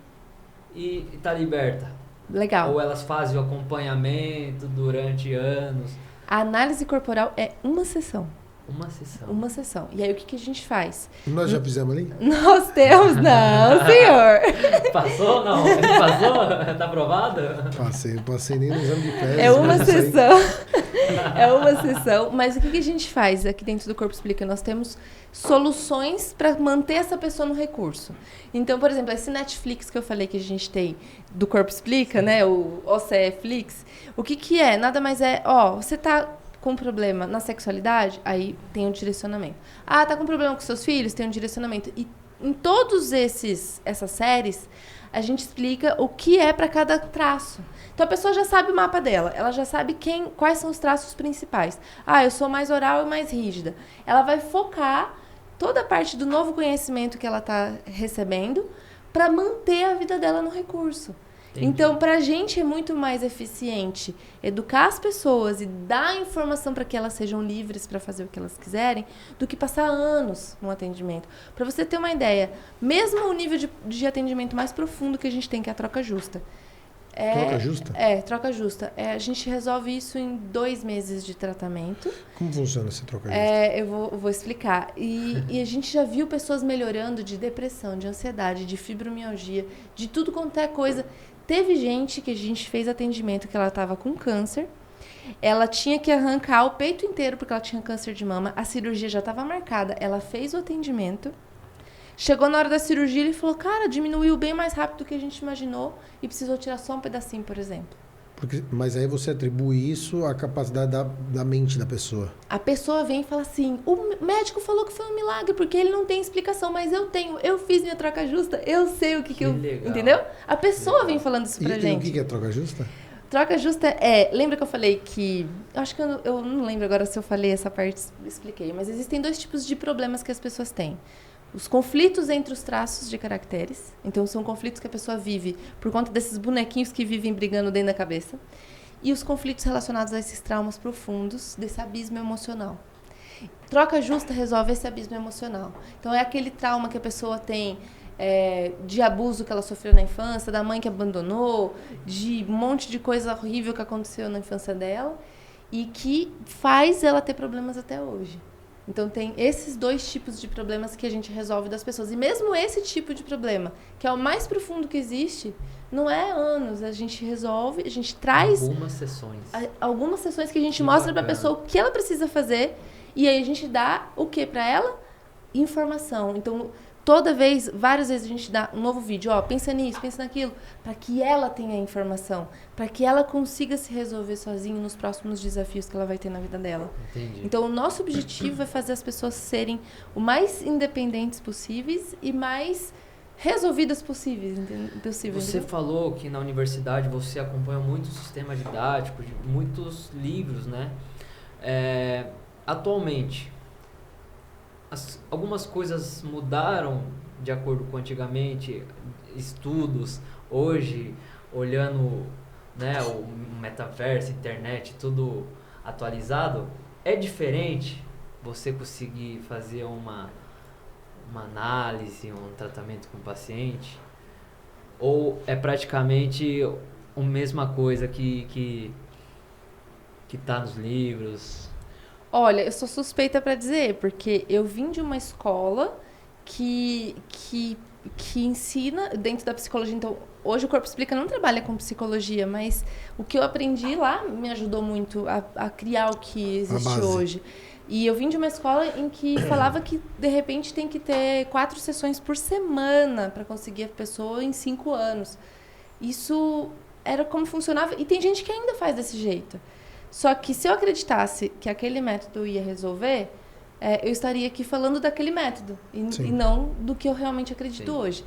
e tá liberta? Legal. Ou elas fazem o acompanhamento durante anos? A análise corporal é uma sessão. Uma sessão. Uma sessão. E aí o que a gente faz? Nós já fizemos ali? Nós temos, não, senhor. Passou? Não? Ele passou? Tá aprovado? Passei nem no exame de fezes. É uma mas isso aí- sessão. É uma sessão. Mas o que a gente faz aqui dentro do Corpo Explica? Nós temos soluções para manter essa pessoa no recurso. Então, por exemplo, esse Netflix que eu falei que a gente tem do Corpo Explica, né? O OCFlix. O que é? Nada mais é, você tá com problema na sexualidade, aí tem um direcionamento. Ah, tá com problema com seus filhos? Tem um direcionamento. E em todos essas séries, a gente explica o que é para cada traço. Então a pessoa já sabe o mapa dela, ela já sabe quais são os traços principais. Ah, eu sou mais oral e mais rígida. Ela vai focar toda a parte do novo conhecimento que ela está recebendo para manter a vida dela no recurso. Entendi. Então, para a gente é muito mais eficiente educar as pessoas e dar informação para que elas sejam livres para fazer o que elas quiserem, do que passar anos no atendimento. Para você ter uma ideia, mesmo o nível de atendimento mais profundo que a gente tem, que é a troca justa. Troca justa? Troca justa. A gente resolve isso em 2 meses de tratamento. Como funciona essa troca justa? Eu vou explicar. E a gente já viu pessoas melhorando de depressão, de ansiedade, de fibromialgia, de tudo quanto é coisa. Teve gente que a gente fez atendimento que ela estava com câncer, ela tinha que arrancar o peito inteiro porque ela tinha câncer de mama, a cirurgia já estava marcada, ela fez o atendimento, chegou na hora da cirurgia e ele falou, cara, diminuiu bem mais rápido do que a gente imaginou e precisou tirar só um pedacinho, por exemplo. Mas aí você atribui isso à capacidade da mente da pessoa. A pessoa vem e fala assim, o médico falou que foi um milagre, porque ele não tem explicação, mas eu fiz minha troca justa, eu sei o que eu... legal. Entendeu? A pessoa vem falando isso pra E gente. o que é troca justa? Troca justa lembra que eu falei que... Acho que eu não lembro agora se eu falei essa parte, expliquei, mas existem 2 tipos de problemas que as pessoas têm. Os conflitos entre os traços de caracteres. Então, são conflitos que a pessoa vive por conta desses bonequinhos que vivem brigando dentro da cabeça. E os conflitos relacionados a esses traumas profundos, desse abismo emocional. Troca justa resolve esse abismo emocional. Então, é aquele trauma que a pessoa tem de abuso que ela sofreu na infância, da mãe que abandonou, de um monte de coisa horrível que aconteceu na infância dela e que faz ela ter problemas até hoje. Então, tem esses 2 tipos de problemas que a gente resolve das pessoas. E mesmo esse tipo de problema, que é o mais profundo que existe, não é anos. A gente resolve, a gente traz... Algumas sessões que a gente mostra para a pessoa o que ela precisa fazer. E aí a gente dá o que para ela? Informação. Então, várias vezes a gente dá um novo vídeo. Pensa nisso, pensa naquilo. Para que ela tenha informação. Para que ela consiga se resolver sozinha nos próximos desafios que ela vai ter na vida dela. Entendi. Então, o nosso objetivo é fazer as pessoas serem o mais independentes possíveis e mais resolvidas possíveis. Você falou que na universidade você acompanha muito o sistema didático, de muitos livros, né? Atualmente, algumas coisas mudaram de acordo com antigamente, estudos, hoje, olhando, né, o metaverso, internet, tudo atualizado, é diferente você conseguir fazer uma análise, um tratamento com o paciente? Ou é praticamente a mesma coisa que tá nos livros? Olha, eu sou suspeita para dizer, porque eu vim de uma escola que ensina dentro da psicologia. Então, hoje o Corpo Explica não trabalha com psicologia, mas o que eu aprendi lá me ajudou muito a criar o que existe hoje. E eu vim de uma escola em que falava que, de repente, tem que ter 4 sessões por semana para conseguir a pessoa em 5 anos. Isso era como funcionava. E tem gente que ainda faz desse jeito. Só que se eu acreditasse que aquele método ia resolver, eu estaria aqui falando daquele método e não do que eu realmente acredito hoje.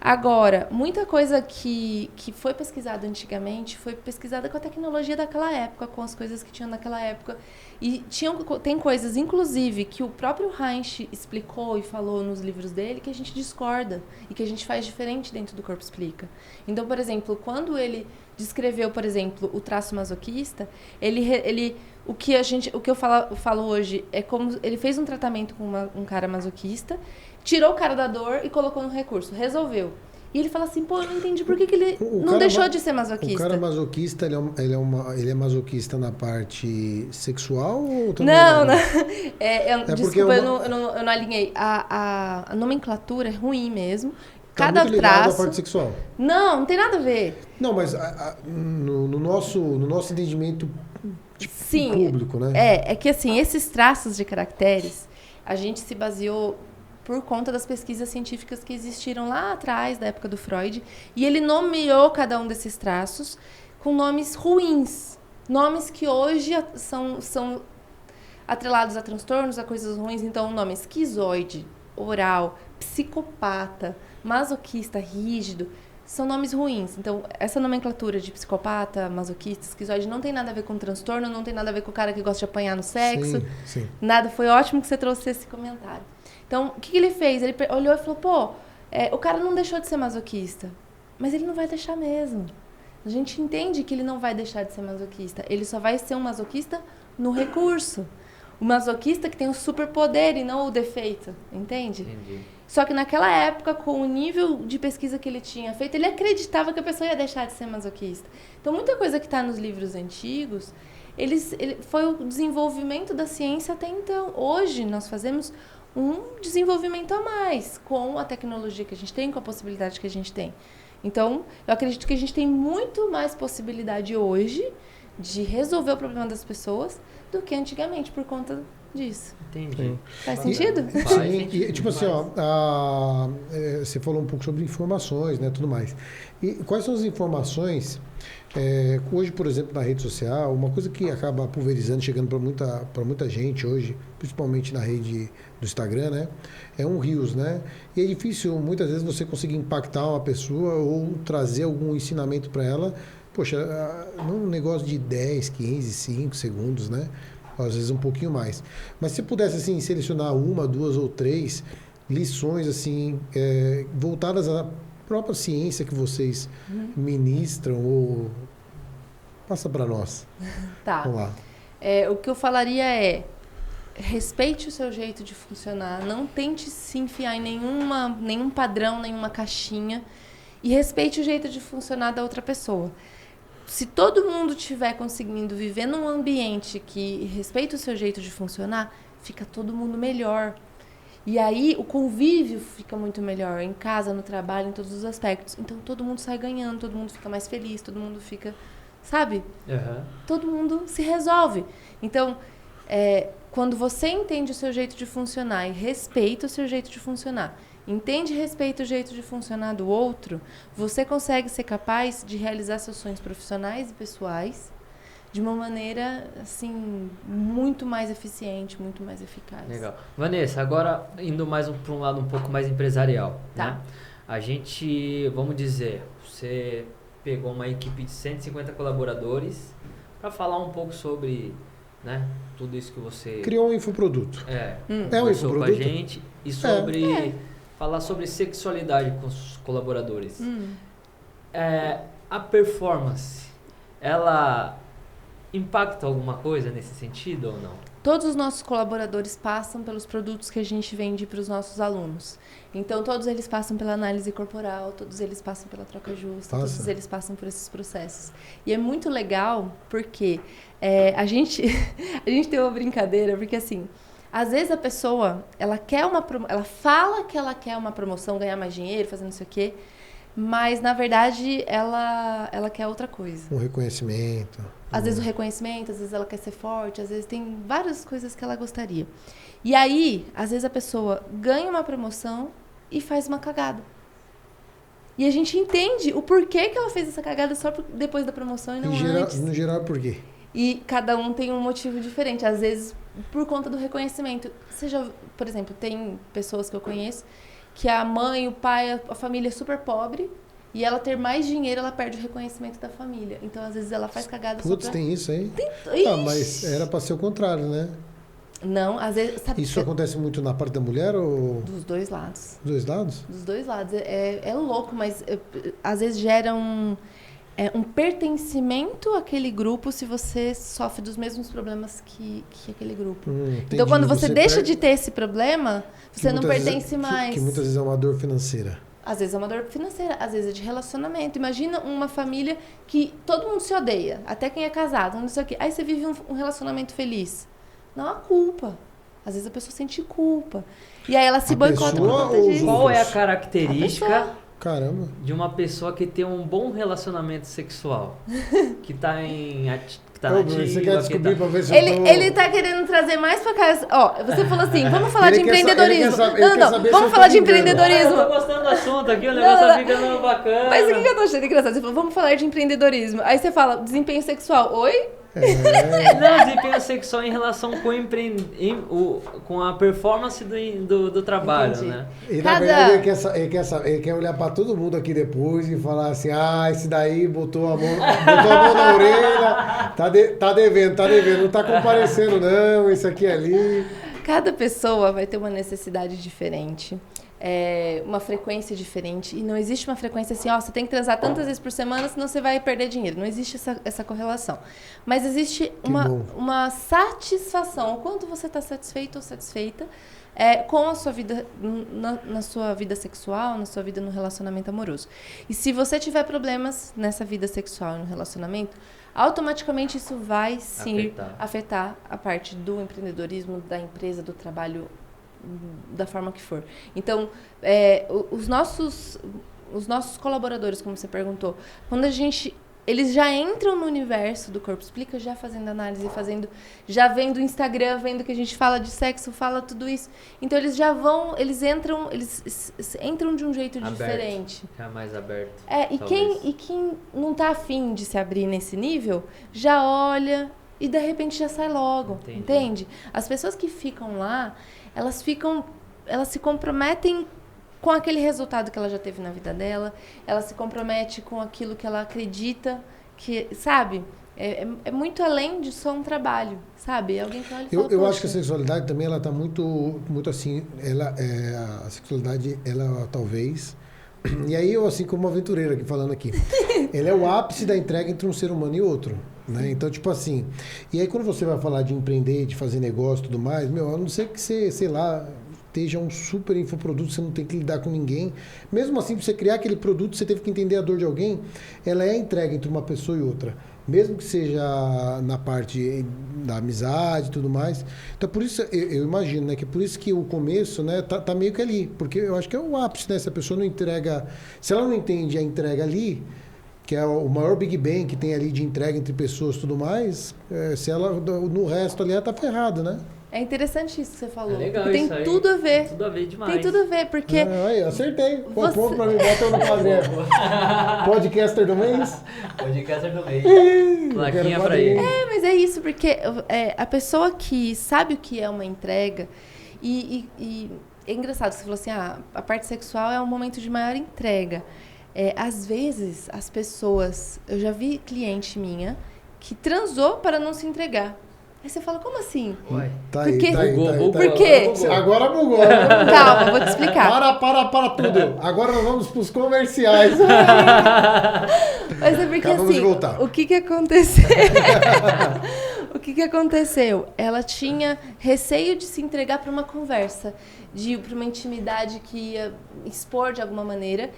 Agora, muita coisa que foi pesquisada antigamente foi pesquisada com a tecnologia daquela época, com as coisas que tinham naquela época. E tem coisas, inclusive, que o próprio Heinz explicou e falou nos livros dele que a gente discorda e que a gente faz diferente dentro do Corpo Explica. Então, por exemplo, quando ele descreveu, por exemplo, o traço masoquista, o que eu falo hoje é como ele fez um tratamento com um cara masoquista, tirou o cara da dor e colocou no recurso, resolveu. E ele fala assim, pô, eu não entendi por que ele não deixou de ser masoquista. O cara masoquista, ele é masoquista na parte sexual ou também? Não. porque Desculpa, eu não alinhei. A nomenclatura é ruim mesmo. Tá Cada muito ligado traço... à parte sexual. Não tem nada a ver. Não, mas no nosso entendimento Sim, público, né? É que assim, esses traços de caracteres, a gente se baseou por conta das pesquisas científicas que existiram lá atrás, da época do Freud, e ele nomeou cada um desses traços com nomes ruins. Nomes que hoje são atrelados a transtornos, a coisas ruins. Então, o nome esquizoide, oral, psicopata, masoquista, rígido, são nomes ruins. Então, essa nomenclatura de psicopata, masoquista, esquizoide não tem nada a ver com transtorno, não tem nada a ver com o cara que gosta de apanhar no sexo. Sim. Nada, foi ótimo que você trouxe esse comentário. Então, o que ele fez? Ele olhou e falou, pô, o cara não deixou de ser masoquista, mas ele não vai deixar mesmo. A gente entende que ele não vai deixar de ser masoquista. Ele só vai ser um masoquista no recurso. O masoquista que tem o superpoder e não o defeito, entende? Entendi. Só que naquela época, com o nível de pesquisa que ele tinha feito, ele acreditava que a pessoa ia deixar de ser masoquista. Então, muita coisa que está nos livros antigos, foi o desenvolvimento da ciência até então. Hoje, nós fazemos um desenvolvimento a mais com a tecnologia que a gente tem, com a possibilidade que a gente tem. Então, eu acredito que a gente tem muito mais possibilidade hoje de resolver o problema das pessoas do que antigamente, por conta disso. Entendi. Faz sentido? Sim, e tipo assim, você falou um pouco sobre informações, né, tudo mais. E quais são as informações, hoje, por exemplo, na rede social, uma coisa que acaba pulverizando, chegando para muita gente hoje, principalmente na rede do Instagram, né, é um Reels, né? E é difícil, muitas vezes, você conseguir impactar uma pessoa ou trazer algum ensinamento para ela, poxa, num negócio de 10, 15, 5 segundos, né? Às vezes um pouquinho mais. Mas se pudesse, assim, selecionar 1, 2 ou 3 lições, assim, voltadas à própria ciência que vocês ministram, ou passa para nós. Tá. Vamos lá. O que eu falaria respeite o seu jeito de funcionar, não tente se enfiar em nenhum padrão, nenhuma caixinha, e respeite o jeito de funcionar da outra pessoa. Se todo mundo estiver conseguindo viver num ambiente que respeita o seu jeito de funcionar, fica todo mundo melhor. E aí o convívio fica muito melhor, em casa, no trabalho, em todos os aspectos. Então todo mundo sai ganhando, todo mundo fica mais feliz, todo mundo fica, sabe? Uhum. Todo mundo se resolve. Então, quando você entende o seu jeito de funcionar e respeita o seu jeito de funcionar, entende e respeita o jeito de funcionar do outro, você consegue ser capaz de realizar seus sonhos profissionais e pessoais de uma maneira, assim, muito mais eficiente, muito mais eficaz. Legal. Vanessa, agora indo mais para um lado um pouco mais empresarial, Tá. né? A gente, vamos dizer, você pegou uma equipe de 150 colaboradores para falar um pouco sobre, né, tudo isso que você... Criou um infoproduto. conversou um com a infoproduto? gente e sobre... Falar sobre sexualidade com os colaboradores. A performance, ela impacta alguma coisa nesse sentido ou não? Todos os nossos colaboradores passam pelos produtos que a gente vende para os nossos alunos. Então, todos eles passam pela análise corporal, todos eles passam pela troca justa, todos eles passam por esses processos. E é muito legal porque a gente tem uma brincadeira, porque assim... Às vezes a pessoa, ela fala que ela quer uma promoção, ganhar mais dinheiro, fazer não sei o quê, mas na verdade ela quer outra coisa. Um reconhecimento. Às vezes o reconhecimento, às vezes ela quer ser forte, às vezes tem várias coisas que ela gostaria. E aí, às vezes a pessoa ganha uma promoção e faz uma cagada. E a gente entende o porquê que ela fez essa cagada só depois da promoção e não antes. No geral, por quê? E cada um tem um motivo diferente. Às vezes, por conta do reconhecimento. Por exemplo, tem pessoas que eu conheço que a mãe, o pai, a família é super pobre. E ela ter mais dinheiro, ela perde o reconhecimento da família. Então, às vezes, ela faz cagada só Putz, pra... tem isso aí? Ixi. Ah, mas era pra ser o contrário, né? Não, às vezes... Sabe, Isso acontece muito na parte da mulher ou dos dois lados. dos dois lados? Dos dois lados. É louco, mas às vezes gera um pertencimento àquele grupo se você sofre dos mesmos problemas que aquele grupo. Entendi. Então, quando você deixa perde- de ter esse problema, você não muitas pertence vezes- mais. Que muitas vezes é uma dor financeira. Às vezes é uma dor financeira, às vezes é de relacionamento. Imagina uma família que todo mundo se odeia, até quem é casado, não sei o quê. Aí você vive um relacionamento feliz. Não há culpa. Às vezes a pessoa sente culpa. E aí ela se A boicota por pessoa conta ou disso. Qual é a A característica pessoa. Caramba. de uma pessoa que tem um bom relacionamento sexual? Que tá que tá Ô, nativa, Bruno, você quer descobrir tá... pra ver se eu tô... Ele tá querendo trazer mais pra casa. Ó, você falou assim, vamos falar Ele de quer sa- empreendedorismo. ele quer saber- Não, ele quer não, saber se eu vamos tô falar de brincando. Eu empreendedorismo. tô gostando do assunto aqui, o Não, negócio não, tá ficando bacana. Mas o que eu tô achando engraçado? Você falou, vamos falar de empreendedorismo. Aí você fala, desempenho sexual. Oi? Não, desempenho sexual em relação com, com a performance do trabalho, Entendi. né? E na Cada- verdade ele quer olhar pra todo mundo aqui depois e falar assim, esse daí botou a mão na orelha, tá devendo, não tá comparecendo não, esse aqui ali. Cada pessoa vai ter uma necessidade diferente, uma frequência diferente. E não existe uma frequência assim, você tem que transar tantas vezes por semana, senão você vai perder dinheiro. Não existe essa correlação. Mas existe bom. uma satisfação, o quanto você está satisfeito ou satisfeita com a sua vida, na sua vida sexual, na sua vida no relacionamento amoroso. E se você tiver problemas nessa vida sexual e no relacionamento, automaticamente isso vai sim afetar a parte do empreendedorismo, da empresa, do trabalho, da forma que for. Então, os nossos colaboradores, como você perguntou, quando eles já entram no universo do Corpo Explica, já fazendo análise, já vendo o Instagram, vendo que a gente fala de sexo, fala tudo isso. Então eles entram de um jeito diferente. Já mais aberto. E quem não tá afim de se abrir nesse nível, já olha e de repente já sai logo. Entendi. Entende? As pessoas que ficam lá, elas se comprometem com aquele resultado que ela já teve na vida dela, ela se compromete com aquilo que ela acredita, que, sabe? É muito além de só um trabalho, sabe? É alguém que olha e fala, Eu acho que a sexualidade também, ela tá muito, muito assim, a sexualidade, ela talvez... E aí eu, assim, como aventureiro aqui, falando aqui, ela é o ápice da entrega entre um ser humano e outro, né? Então, tipo assim... E aí quando você vai falar de empreender, de fazer negócio e tudo mais, a não ser que você, sei lá... esteja um super infoproduto, você não tem que lidar com ninguém. Mesmo assim, para você criar aquele produto, você teve que entender a dor de alguém. Ela é a entrega entre uma pessoa e outra. Mesmo que seja na parte da amizade e tudo mais. Então, por isso, eu imagino, né? Que é por isso que o começo, né? Tá meio que ali. Porque eu acho que é o ápice, né? Se a pessoa não entrega... Se ela não entende a entrega ali, que é o maior Big Bang que tem ali de entrega entre pessoas e tudo mais, se ela, no resto ali, ela tá ferrada, né? É interessante isso que você falou. É legal porque isso tem aí. tudo a ver. Tudo a ver demais. Tem tudo a ver, porque... Aí, acertei. Pô, Você- ponto pra mim, bota eu no quadrinho. Podcaster do mês? Podcaster do mês. Eu Plaquinha quero pra quadrinho. ele. Mas é isso, porque a pessoa que sabe o que é uma entrega e é engraçado, você falou assim, a parte sexual é um momento de maior entrega. Às vezes, as pessoas... Eu já vi cliente minha que transou para não se entregar. Aí você fala, como assim? Ué. Tá Por quê? aí, tá aí, tá aí, Bugou, tá por aí. quê? Agora bugou. Calma, vou te explicar. Para tudo. Agora nós vamos pros comerciais. Mas é porque Acabamos de assim, voltar. o que aconteceu? O que aconteceu? Ela tinha receio de se entregar para uma conversa, para uma intimidade que ia expor de alguma maneira.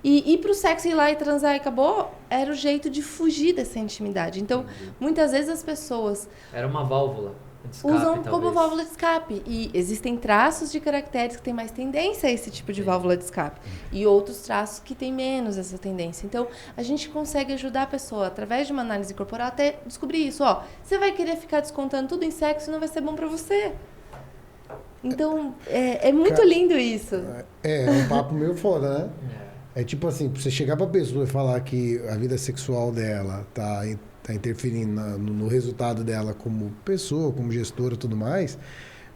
E ir pro sexo, ir lá e transar e acabou, era o jeito de fugir dessa intimidade. Então, muitas vezes as pessoas Era uma válvula de escape, usam talvez. como válvula de escape. E existem traços de caracteres que têm mais tendência a esse tipo de válvula de escape. E outros traços que têm menos essa tendência. Então, a gente consegue ajudar a pessoa, através de uma análise corporal, até descobrir isso. Você vai querer ficar descontando tudo em sexo e não vai ser bom pra você. Então, é muito lindo isso. É um papo meio foda, né? É. É tipo assim, pra você chegar pra pessoa e falar que a vida sexual dela tá interferindo no resultado dela como pessoa, como gestora e tudo mais,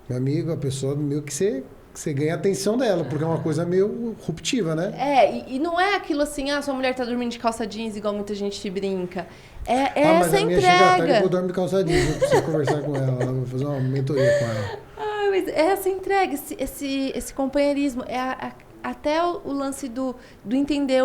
meu amigo, a pessoa meio que você você ganha a atenção dela, porque é uma coisa meio ruptiva, né? E não é aquilo assim, sua mulher tá dormindo de calça jeans, igual muita gente brinca. É mas essa a minha chega à tarde, entrega. eu dormir de calça jeans, eu preciso conversar com ela, eu vou fazer uma mentoria com ela. Mas é essa entrega, esse companheirismo, até o lance do entender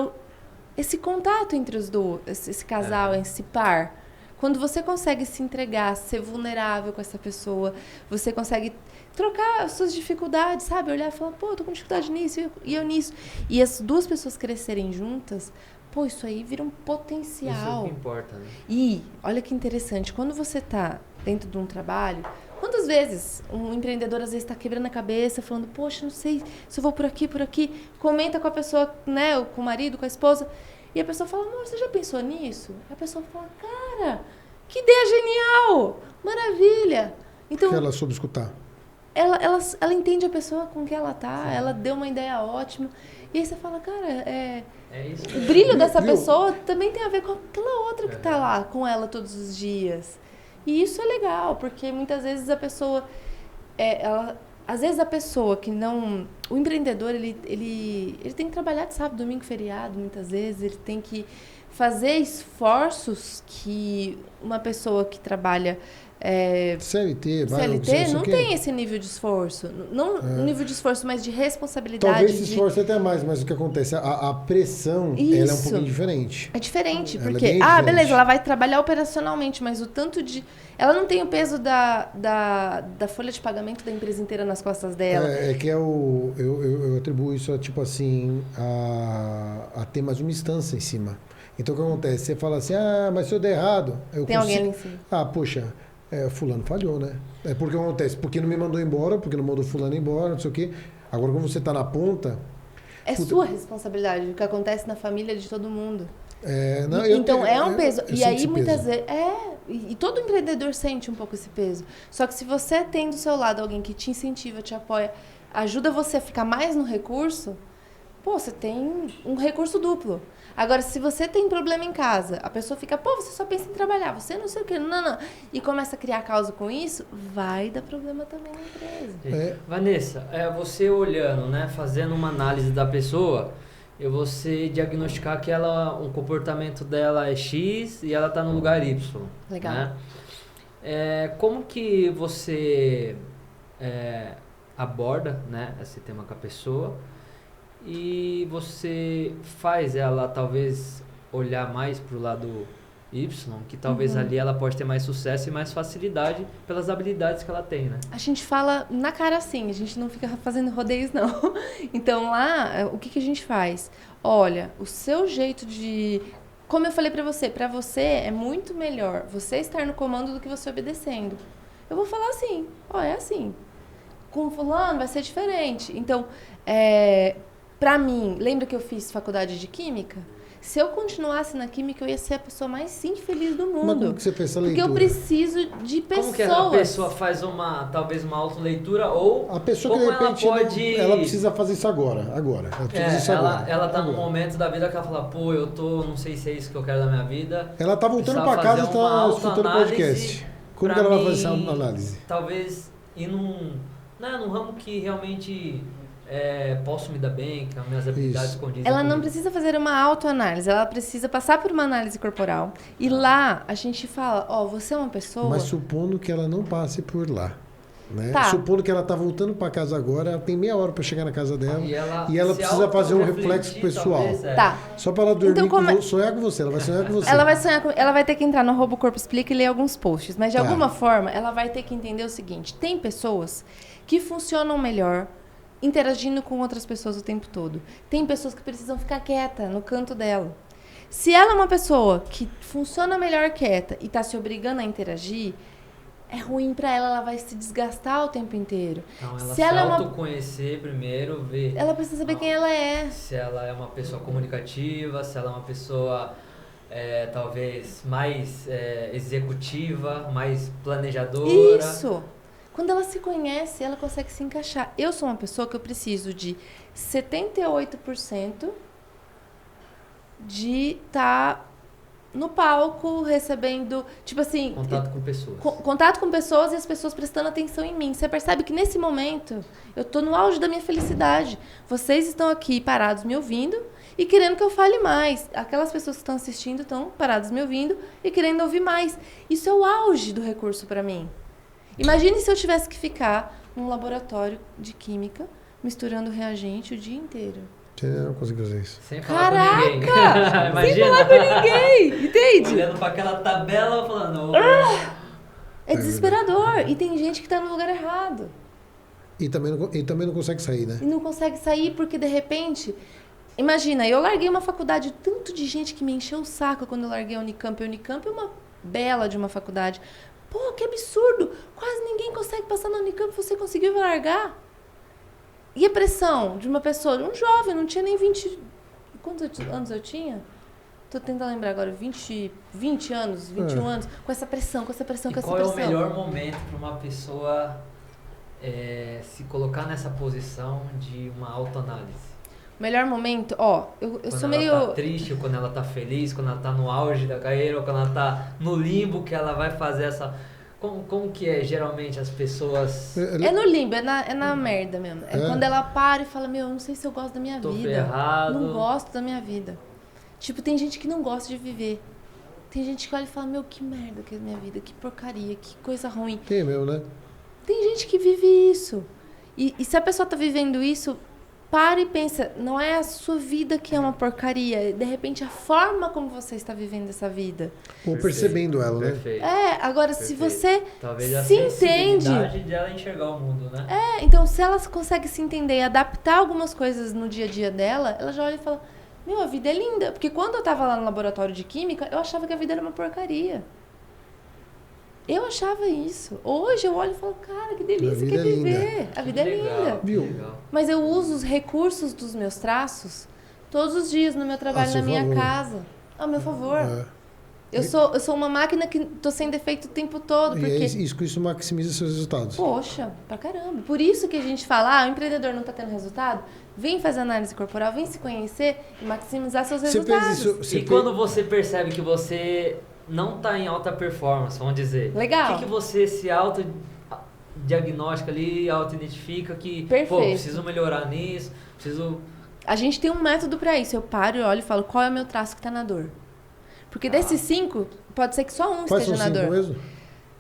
esse contato entre os dois, esse casal, esse par. Quando você consegue se entregar, ser vulnerável com essa pessoa, você consegue trocar as suas dificuldades, sabe? Olhar e falar, pô, eu tô com dificuldade nisso e eu nisso. E as duas pessoas crescerem juntas, pô, isso aí vira um potencial. Isso é o que importa, né? E, olha que interessante, quando você tá dentro de um trabalho, quantas vezes um empreendedor às vezes está quebrando a cabeça, falando, poxa, não sei se eu vou por aqui, comenta com a pessoa, né, com o marido, com a esposa, e a pessoa fala, amor, você já pensou nisso? A pessoa fala, cara, que ideia genial, maravilha. Então, Que ela soube escutar. ela entende a pessoa com que ela tá, sim, ela deu uma ideia ótima, e aí você fala, cara, é isso. O brilho dessa pessoa também tem a ver com aquela outra que tá lá com ela todos os dias. E isso é legal, porque muitas vezes a pessoa, às vezes a pessoa que não, o empreendedor, ele tem que trabalhar de sábado, domingo, feriado, muitas vezes, ele tem que fazer esforços que uma pessoa que trabalha CLT não tem esse nível de esforço. Não nível de esforço, mas de responsabilidade. Talvez se esforce até mais, mas o que acontece? A pressão, ela é um pouquinho diferente. É diferente, Ela porque, é bem diferente. Beleza, ela vai trabalhar operacionalmente, mas o tanto de... Ela não tem o peso da folha de pagamento da empresa inteira nas costas dela. Eu atribuo isso a, tipo assim, a ter mais uma instância em cima. Então, o que acontece? Você fala assim, mas se eu der errado... Alguém ali em cima. Poxa... fulano falhou, né? Porque acontece? Porque não me mandou embora, porque não mandou fulano embora, não sei o quê. Agora, quando você tá na ponta... sua responsabilidade, o que acontece na família de todo mundo. Então, é um peso. Eu E aí, muitas peso. vezes... E todo empreendedor sente um pouco esse peso. Só que se você tem do seu lado alguém que te incentiva, te apoia, ajuda você a ficar mais no recurso, você tem um recurso duplo. Agora, se você tem problema em casa, a pessoa fica, você só pensa em trabalhar, você não sei o quê, não. E começa a criar causa com isso, vai dar problema também na empresa. Vanessa, você olhando, né, fazendo uma análise da pessoa, você diagnosticar que um comportamento dela é X e ela está no lugar Y. Legal. Né? Como que você aborda, né, esse tema com a pessoa? E você faz ela talvez olhar mais pro lado Y, que talvez ali ela pode ter mais sucesso e mais facilidade pelas habilidades que ela tem, né? A gente fala na cara assim, a gente não fica fazendo rodeios não. Então lá, o que a gente faz? Olha, o seu jeito de... Como eu falei pra você é muito melhor você estar no comando do que você obedecendo. Eu vou falar assim, é assim. Com fulano vai ser diferente. Então, pra mim, lembra que eu fiz faculdade de Química? Se eu continuasse na Química, eu ia ser a pessoa mais infeliz do mundo. Mas como que você fez essa leitura? Porque eu preciso de pessoas. Como que a pessoa faz talvez uma autoleitura ou... A pessoa que de repente ela precisa fazer isso agora. Ela precisa fazer isso agora. Ela tá num momento da vida que ela fala, não sei se é isso que eu quero da minha vida. Ela tá voltando pra casa e tá escutando o podcast. Como que ela vai fazer essa análise? Talvez ir num ramo que realmente... posso me dar bem, que as minhas habilidades condizem. Ela não precisa fazer uma autoanálise, ela precisa passar por uma análise corporal. E lá a gente fala, você é uma pessoa... Mas supondo que ela não passe por lá, né? Tá. Supondo que ela tá voltando para casa agora, ela tem meia hora para chegar na casa dela e ela se precisa fazer um reflexo pessoal. Talvez, Tá. Só para ela dormir, sonhar com você, ela vai sonhar com você. Ela vai ter que entrar no Arroba Corpo Explica e ler alguns posts, mas de alguma forma ela vai ter que entender o seguinte, tem pessoas que funcionam melhor interagindo com outras pessoas o tempo todo. Tem pessoas que precisam ficar quieta no canto dela. Se ela é uma pessoa que funciona melhor quieta e está se obrigando a interagir, é ruim para ela vai se desgastar o tempo inteiro. Então ela se autoconhecer primeiro, ver... Ela precisa saber quem ela é. Se ela é uma pessoa comunicativa, se ela é uma pessoa talvez mais executiva, mais planejadora. Isso! Quando ela se conhece, ela consegue se encaixar. Eu sou uma pessoa que eu preciso de 78% de estar no palco, recebendo, tipo assim... Contato com pessoas. Contato com pessoas e as pessoas prestando atenção em mim. Você percebe que nesse momento eu tô no auge da minha felicidade. Vocês estão aqui parados me ouvindo e querendo que eu fale mais. Aquelas pessoas que estão assistindo estão paradas me ouvindo e querendo ouvir mais. Isso é o auge do recurso para mim. Imagine se eu tivesse que ficar num laboratório de química misturando reagente o dia inteiro. Você não conseguiu fazer isso. Sem falar com ninguém. Caraca! Sem falar com ninguém! Entende? Olhando pra aquela tabela falando... É desesperador. E tem gente que tá no lugar errado. E também não consegue sair, né? E não consegue sair porque, de repente... Imagina, eu larguei uma faculdade, tanto de gente que me encheu o saco quando eu larguei a Unicamp. A Unicamp é uma bela de uma faculdade. Pô, que absurdo! Quase ninguém consegue passar na Unicamp, você conseguiu largar? E a pressão de uma pessoa, um jovem, não tinha nem 20... Quantos anos eu tinha? Tô tentando lembrar agora, 20 anos, 21 anos, com essa pressão, com essa pressão. Qual é o melhor momento para uma pessoa se colocar nessa posição de uma autoanálise? O melhor momento, ó, eu sou meio... Quando ela tá triste, ou quando ela tá feliz, quando ela tá no auge da carreira, ou quando ela tá no limbo, que ela vai fazer essa... Como que é, geralmente, as pessoas... É no limbo, é na merda mesmo. É quando ela para e fala, meu, eu não sei se eu gosto da minha vida. Tô ferrado. Não gosto da minha vida. Tipo, tem gente que não gosta de viver. Tem gente que olha e fala, meu, que merda que é a minha vida, que porcaria, que coisa ruim. Tem mesmo, né? Tem gente que vive isso. E se a pessoa tá vivendo isso, para e pensa, não é a sua vida que é uma porcaria. De repente, a forma como você está vivendo essa vida. Ou percebendo ela, né? Perfeito. Agora, Perfeito. se você Talvez a se entende... sensibilidade dela enxergar o mundo, né? Então, se ela consegue se entender e adaptar algumas coisas no dia a dia dela, ela já olha e fala, meu, a vida é linda. Porque quando eu tava lá no laboratório de química, eu achava que a vida era uma porcaria. Eu achava isso. Hoje eu olho e falo, cara, que delícia que é viver. A vida é linda. Viu? Mas eu uso os recursos dos meus traços todos os dias no meu trabalho, na minha casa. Ao meu favor. Eu sou uma máquina que tô sem defeito o tempo todo. Porque... Isso maximiza seus resultados. Poxa, pra caramba. Por isso que a gente fala, o empreendedor não tá tendo resultado, vem fazer análise corporal, vem se conhecer e maximizar seus resultados. Quando você percebe que você não tá em alta performance, vamos dizer. Legal. O que você se autodiagnostica ali, auto-identifica que, Perfeito. Preciso melhorar nisso, preciso... A gente tem um método pra isso. Eu paro e olho e falo, qual é o meu traço que tá na dor? Porque desses 5, pode ser que só um Quais esteja são na os 5 dor. mesmo?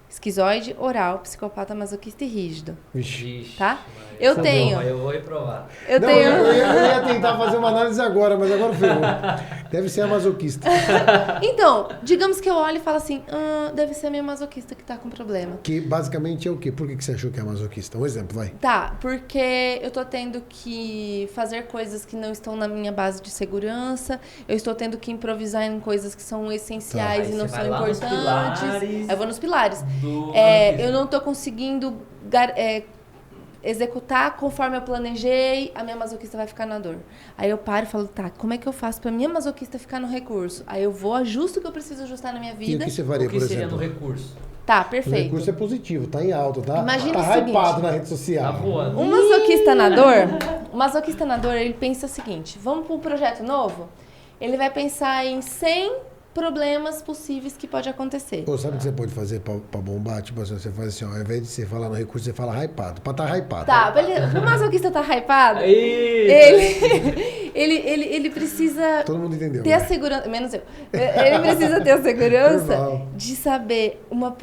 Esquizoide, oral, psicopata, masoquista e rígido. Vixe. Tá? Eu tenho. Eu vou reprovar. Eu Não, tenho. eu ia tentar fazer uma análise agora, mas agora ferrou. Deve ser a masoquista. Então, digamos que eu olho e falo assim, deve ser a minha masoquista que tá com problema. Que basicamente é o quê? Por que você achou que é masoquista? Um exemplo, vai. Tá, porque eu tô tendo que fazer coisas que não estão na minha base de segurança, eu estou tendo que improvisar em coisas que são essenciais Tá. e não Aí você são vai lá nos importantes. pilares Eu vou nos pilares. do Eu não tô conseguindo executar conforme eu planejei, a minha masoquista vai ficar na dor. Aí eu paro e falo, tá, como é que eu faço pra minha masoquista ficar no recurso? Aí eu vou, ajusto o que eu preciso ajustar na minha E o vida. que você faria, O que por seria exemplo? no recurso? Tá, O perfeito. recurso é positivo, tá em alta, tá? Imagina tá o seguinte. hypado na rede social. Tá voando. O masoquista na dor, ele pensa o seguinte, vamos para um projeto novo? Ele vai pensar em 100 problemas possíveis que pode acontecer. Pô, sabe o que você pode fazer pra bombar? Tipo assim, você faz assim, ó, ao invés de você falar no recurso, você fala hypado. Pra tá hypado. Tá, beleza. O masoquista tá hypado, Aí, ele precisa Todo mundo entendeu. ter a né? segurança, menos eu. Ele precisa ter a segurança Normal. de saber uma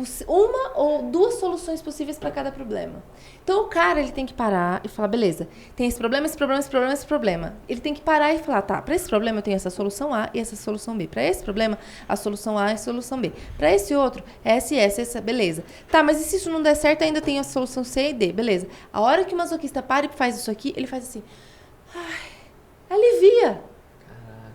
ou duas soluções possíveis para cada problema. Então o cara, ele tem que parar e falar, beleza, tem esse problema, esse problema, esse problema, esse problema. Ele tem que parar e falar, tá, para esse problema eu tenho essa solução A e essa solução B. Para esse problema, a solução A e a solução B. Para esse outro, essa e essa, beleza. Tá, mas e se isso não der certo, ainda tem a solução C e D, beleza. A hora que o masoquista para e faz isso aqui, ele faz assim, alivia.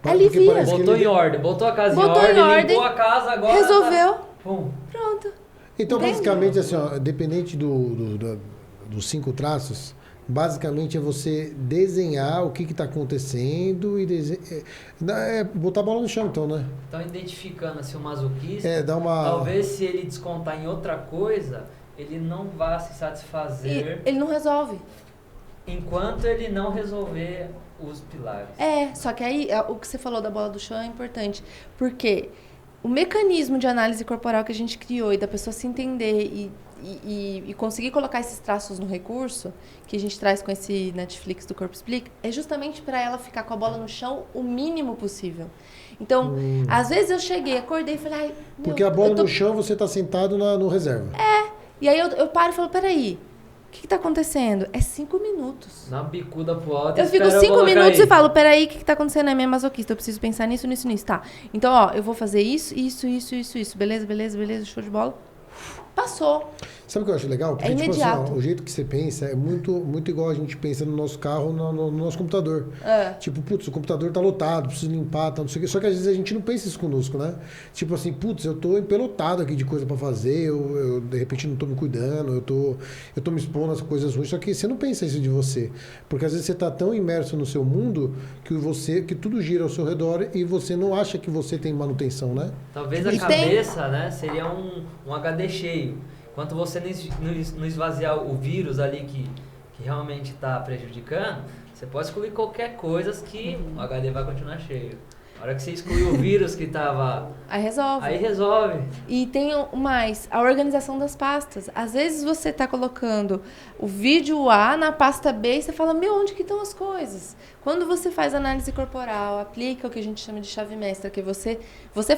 Porque Alivia. parece que botou ele- em ordem, botou a casa Botou em em ordem, ordem, limpou a casa, agora... resolveu. Tá... Pum. Pronto. Então, Entende? basicamente, assim, ó, dependente dos 5 traços, basicamente é você desenhar o que está acontecendo e botar a bola no chão, então, né? Então, identificando assim, o masoquista, É, dá uma... talvez se ele descontar em outra coisa, ele não vá se E satisfazer ele não resolve. enquanto ele não resolver os pilares. Só que aí o que você falou da bola do chão é importante. Porque o mecanismo de análise corporal que a gente criou e da pessoa se entender e conseguir colocar esses traços no recurso, que a gente traz com esse Netflix do Corpo Explica, é justamente para ela ficar com a bola no chão o mínimo possível. Então, às vezes eu cheguei, acordei e falei... Ai, porque a bola no chão, você tá sentado no reserva. E aí eu paro e falo, peraí, o que tá acontecendo? É 5 minutos. Na bicuda pro alto. Eu fico 5 minutos e falo, peraí, o que tá acontecendo? É minha masoquista, eu preciso pensar nisso. Tá. Então, ó, eu vou fazer isso. Beleza, show de bola. Passou. Sabe o que eu acho legal? Porque, imediato. Tipo assim, ó, o jeito que você pensa é muito igual a gente pensa no nosso carro, no nosso computador. Tipo, putz, o computador tá lotado, preciso limpar, tá, não sei o quê. Só que às vezes a gente não pensa isso conosco, né? Tipo assim, putz, eu tô empelotado aqui de coisa pra fazer, eu de repente não tô me cuidando, eu tô me expondo às coisas ruins. Só que você não pensa isso de você. Porque às vezes você tá tão imerso no seu mundo que tudo gira ao seu redor e você não acha que você tem manutenção, né? Talvez a cabeça, né, seria um HD cheio. Enquanto você não esvaziar o vírus ali que realmente está prejudicando, você pode excluir qualquer coisa que o HD vai continuar cheio. A hora que você excluir o vírus que estava... Aí resolve. E tem mais, a organização das pastas. Às vezes você está colocando o vídeo A na pasta B e você fala, onde que estão as coisas? Quando você faz análise corporal, aplica o que a gente chama de chave mestra, que você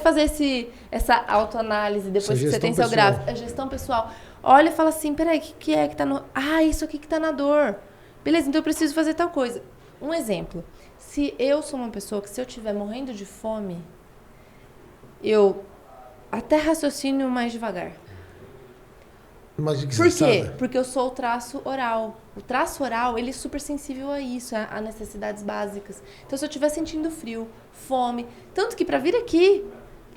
fazer essa autoanálise depois que você tem seu gráfico, a gestão pessoal. Olha e fala assim, peraí, o que é que tá no... isso aqui que tá na dor. Beleza, então eu preciso fazer tal coisa. Um exemplo. Se eu sou uma pessoa que, se eu estiver morrendo de fome, eu até raciocínio mais devagar. Por quê? Porque eu sou o traço oral. O traço oral, ele é super sensível a isso, a necessidades básicas. Então, se eu estiver sentindo frio, fome... Tanto que para vir aqui,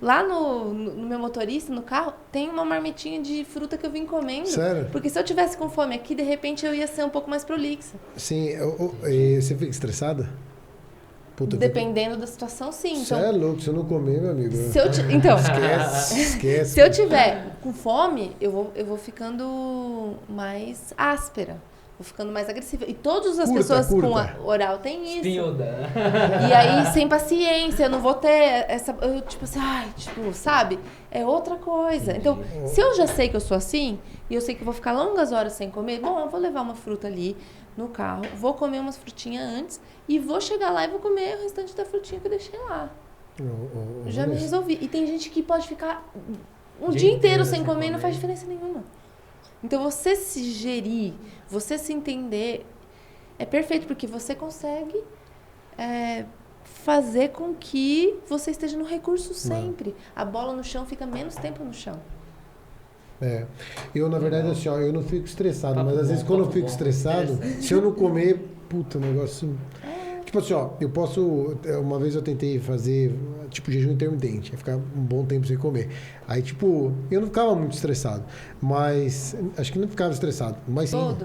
lá no meu motorista, no carro, tem uma marmitinha de fruta que eu vim comendo. Sério? Porque se eu tivesse com fome aqui, de repente eu ia ser um pouco mais prolixa. Sim. Você fica estressada? Puta, dependendo da situação, sim. Você é louco, se eu não comer, meu amigo. Então, esquece. Se eu tiver com fome, eu vou ficando mais áspera. Vou ficando mais agressiva. E todas as pessoas com oral têm isso. Espinhuda. E aí, sem paciência, eu não vou ter essa... tipo assim, sabe? É outra coisa. Então, se eu já sei que eu sou assim, e eu sei que eu vou ficar longas horas sem comer, eu vou levar uma fruta ali no carro, vou comer umas frutinhas antes e vou chegar lá e vou comer o restante da frutinha que eu deixei lá. Já me resolvi. E tem gente que pode ficar um dia inteiro sem comer e não faz diferença nenhuma. Então, você se gerir, você se entender, é perfeito, porque você consegue fazer com que você esteja no recurso sempre. A bola no chão fica menos tempo no chão. Eu, na verdade, assim, eu não fico estressado, mas às vezes quando eu fico estressado, se eu não comer, puta, negócio assim... Tipo assim, eu posso... Uma vez eu tentei fazer, tipo, jejum intermitente, ia ficar um bom tempo sem comer. Aí, tipo, eu não ficava muito estressado, mas... Acho que não ficava estressado, mas sim...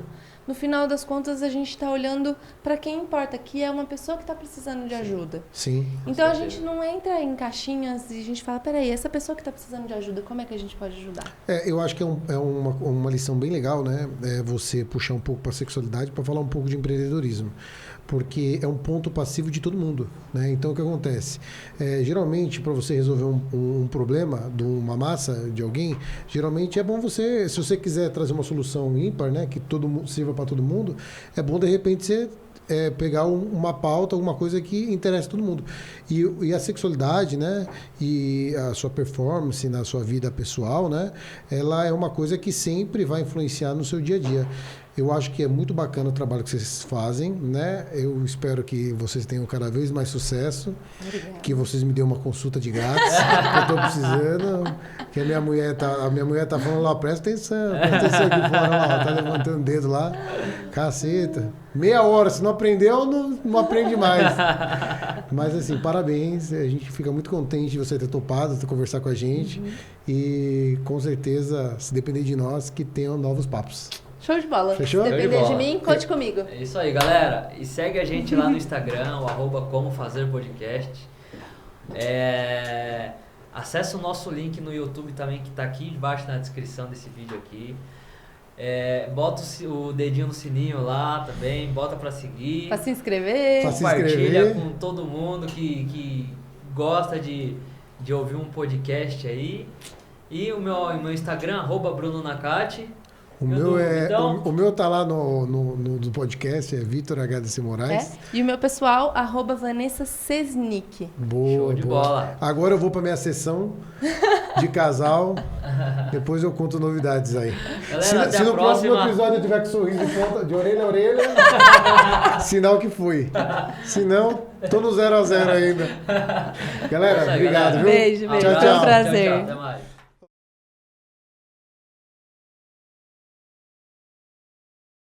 No final das contas, a gente está olhando para quem importa, que é uma pessoa que está precisando de ajuda. Sim. Então, a gente não entra em caixinhas e a gente fala, peraí, essa pessoa que está precisando de ajuda, como é que a gente pode ajudar? Eu acho que é uma lição bem legal, né? Você puxar um pouco para a sexualidade para falar um pouco de empreendedorismo. Porque é um ponto passivo de todo mundo, né? Então, o que acontece? Geralmente, para você resolver um problema de uma massa de alguém, geralmente é bom você, se você quiser trazer uma solução ímpar, né? Que sirva para todo mundo, é bom, de repente, você pegar uma pauta, alguma coisa que interessa todo mundo. E a sexualidade, né? E a sua performance na sua vida pessoal, né? Ela é uma coisa que sempre vai influenciar no seu dia a dia. Eu acho que é muito bacana o trabalho que vocês fazem, né? Eu espero que vocês tenham cada vez mais sucesso. Obrigada. Que vocês me dêem uma consulta de grátis, que eu estou precisando. Que a minha mulher tá falando lá, presta atenção aqui fora, lá, tá levantando o dedo lá. Caceta. Meia hora, se não aprendeu, não aprende mais. Mas assim, parabéns. A gente fica muito contente de você ter topado, de conversar com a gente. E com certeza, se depender de nós, que tenham novos papos. Show de bola. Fechou? Se depender de mim, conte comigo. É isso aí, galera. E segue a gente lá no Instagram, @Como Fazer Podcast. Acesse o nosso link no YouTube também, que está aqui embaixo na descrição desse vídeo aqui. Bota o dedinho no sininho lá também, bota para seguir. Para se inscrever. Compartilha com todo mundo que gosta de de ouvir um podcast aí. E o meu Instagram, @BrunoNakati. O meu tá lá no podcast, é Vitor HDC Moraes. E o meu pessoal, @Vanessa Cesnic. Boa, Show de bola. Agora eu vou pra minha sessão de casal. Depois eu conto novidades aí. Galera, até se a no próximo próxima. episódio eu tiver com sorriso de orelha a orelha, sinal que fui. Se não, tô no 0 a 0 ainda. Galera, É isso aí, obrigado, galera. viu? Beijo, beijo. Tchau, Foi um tchau. prazer. Até mais.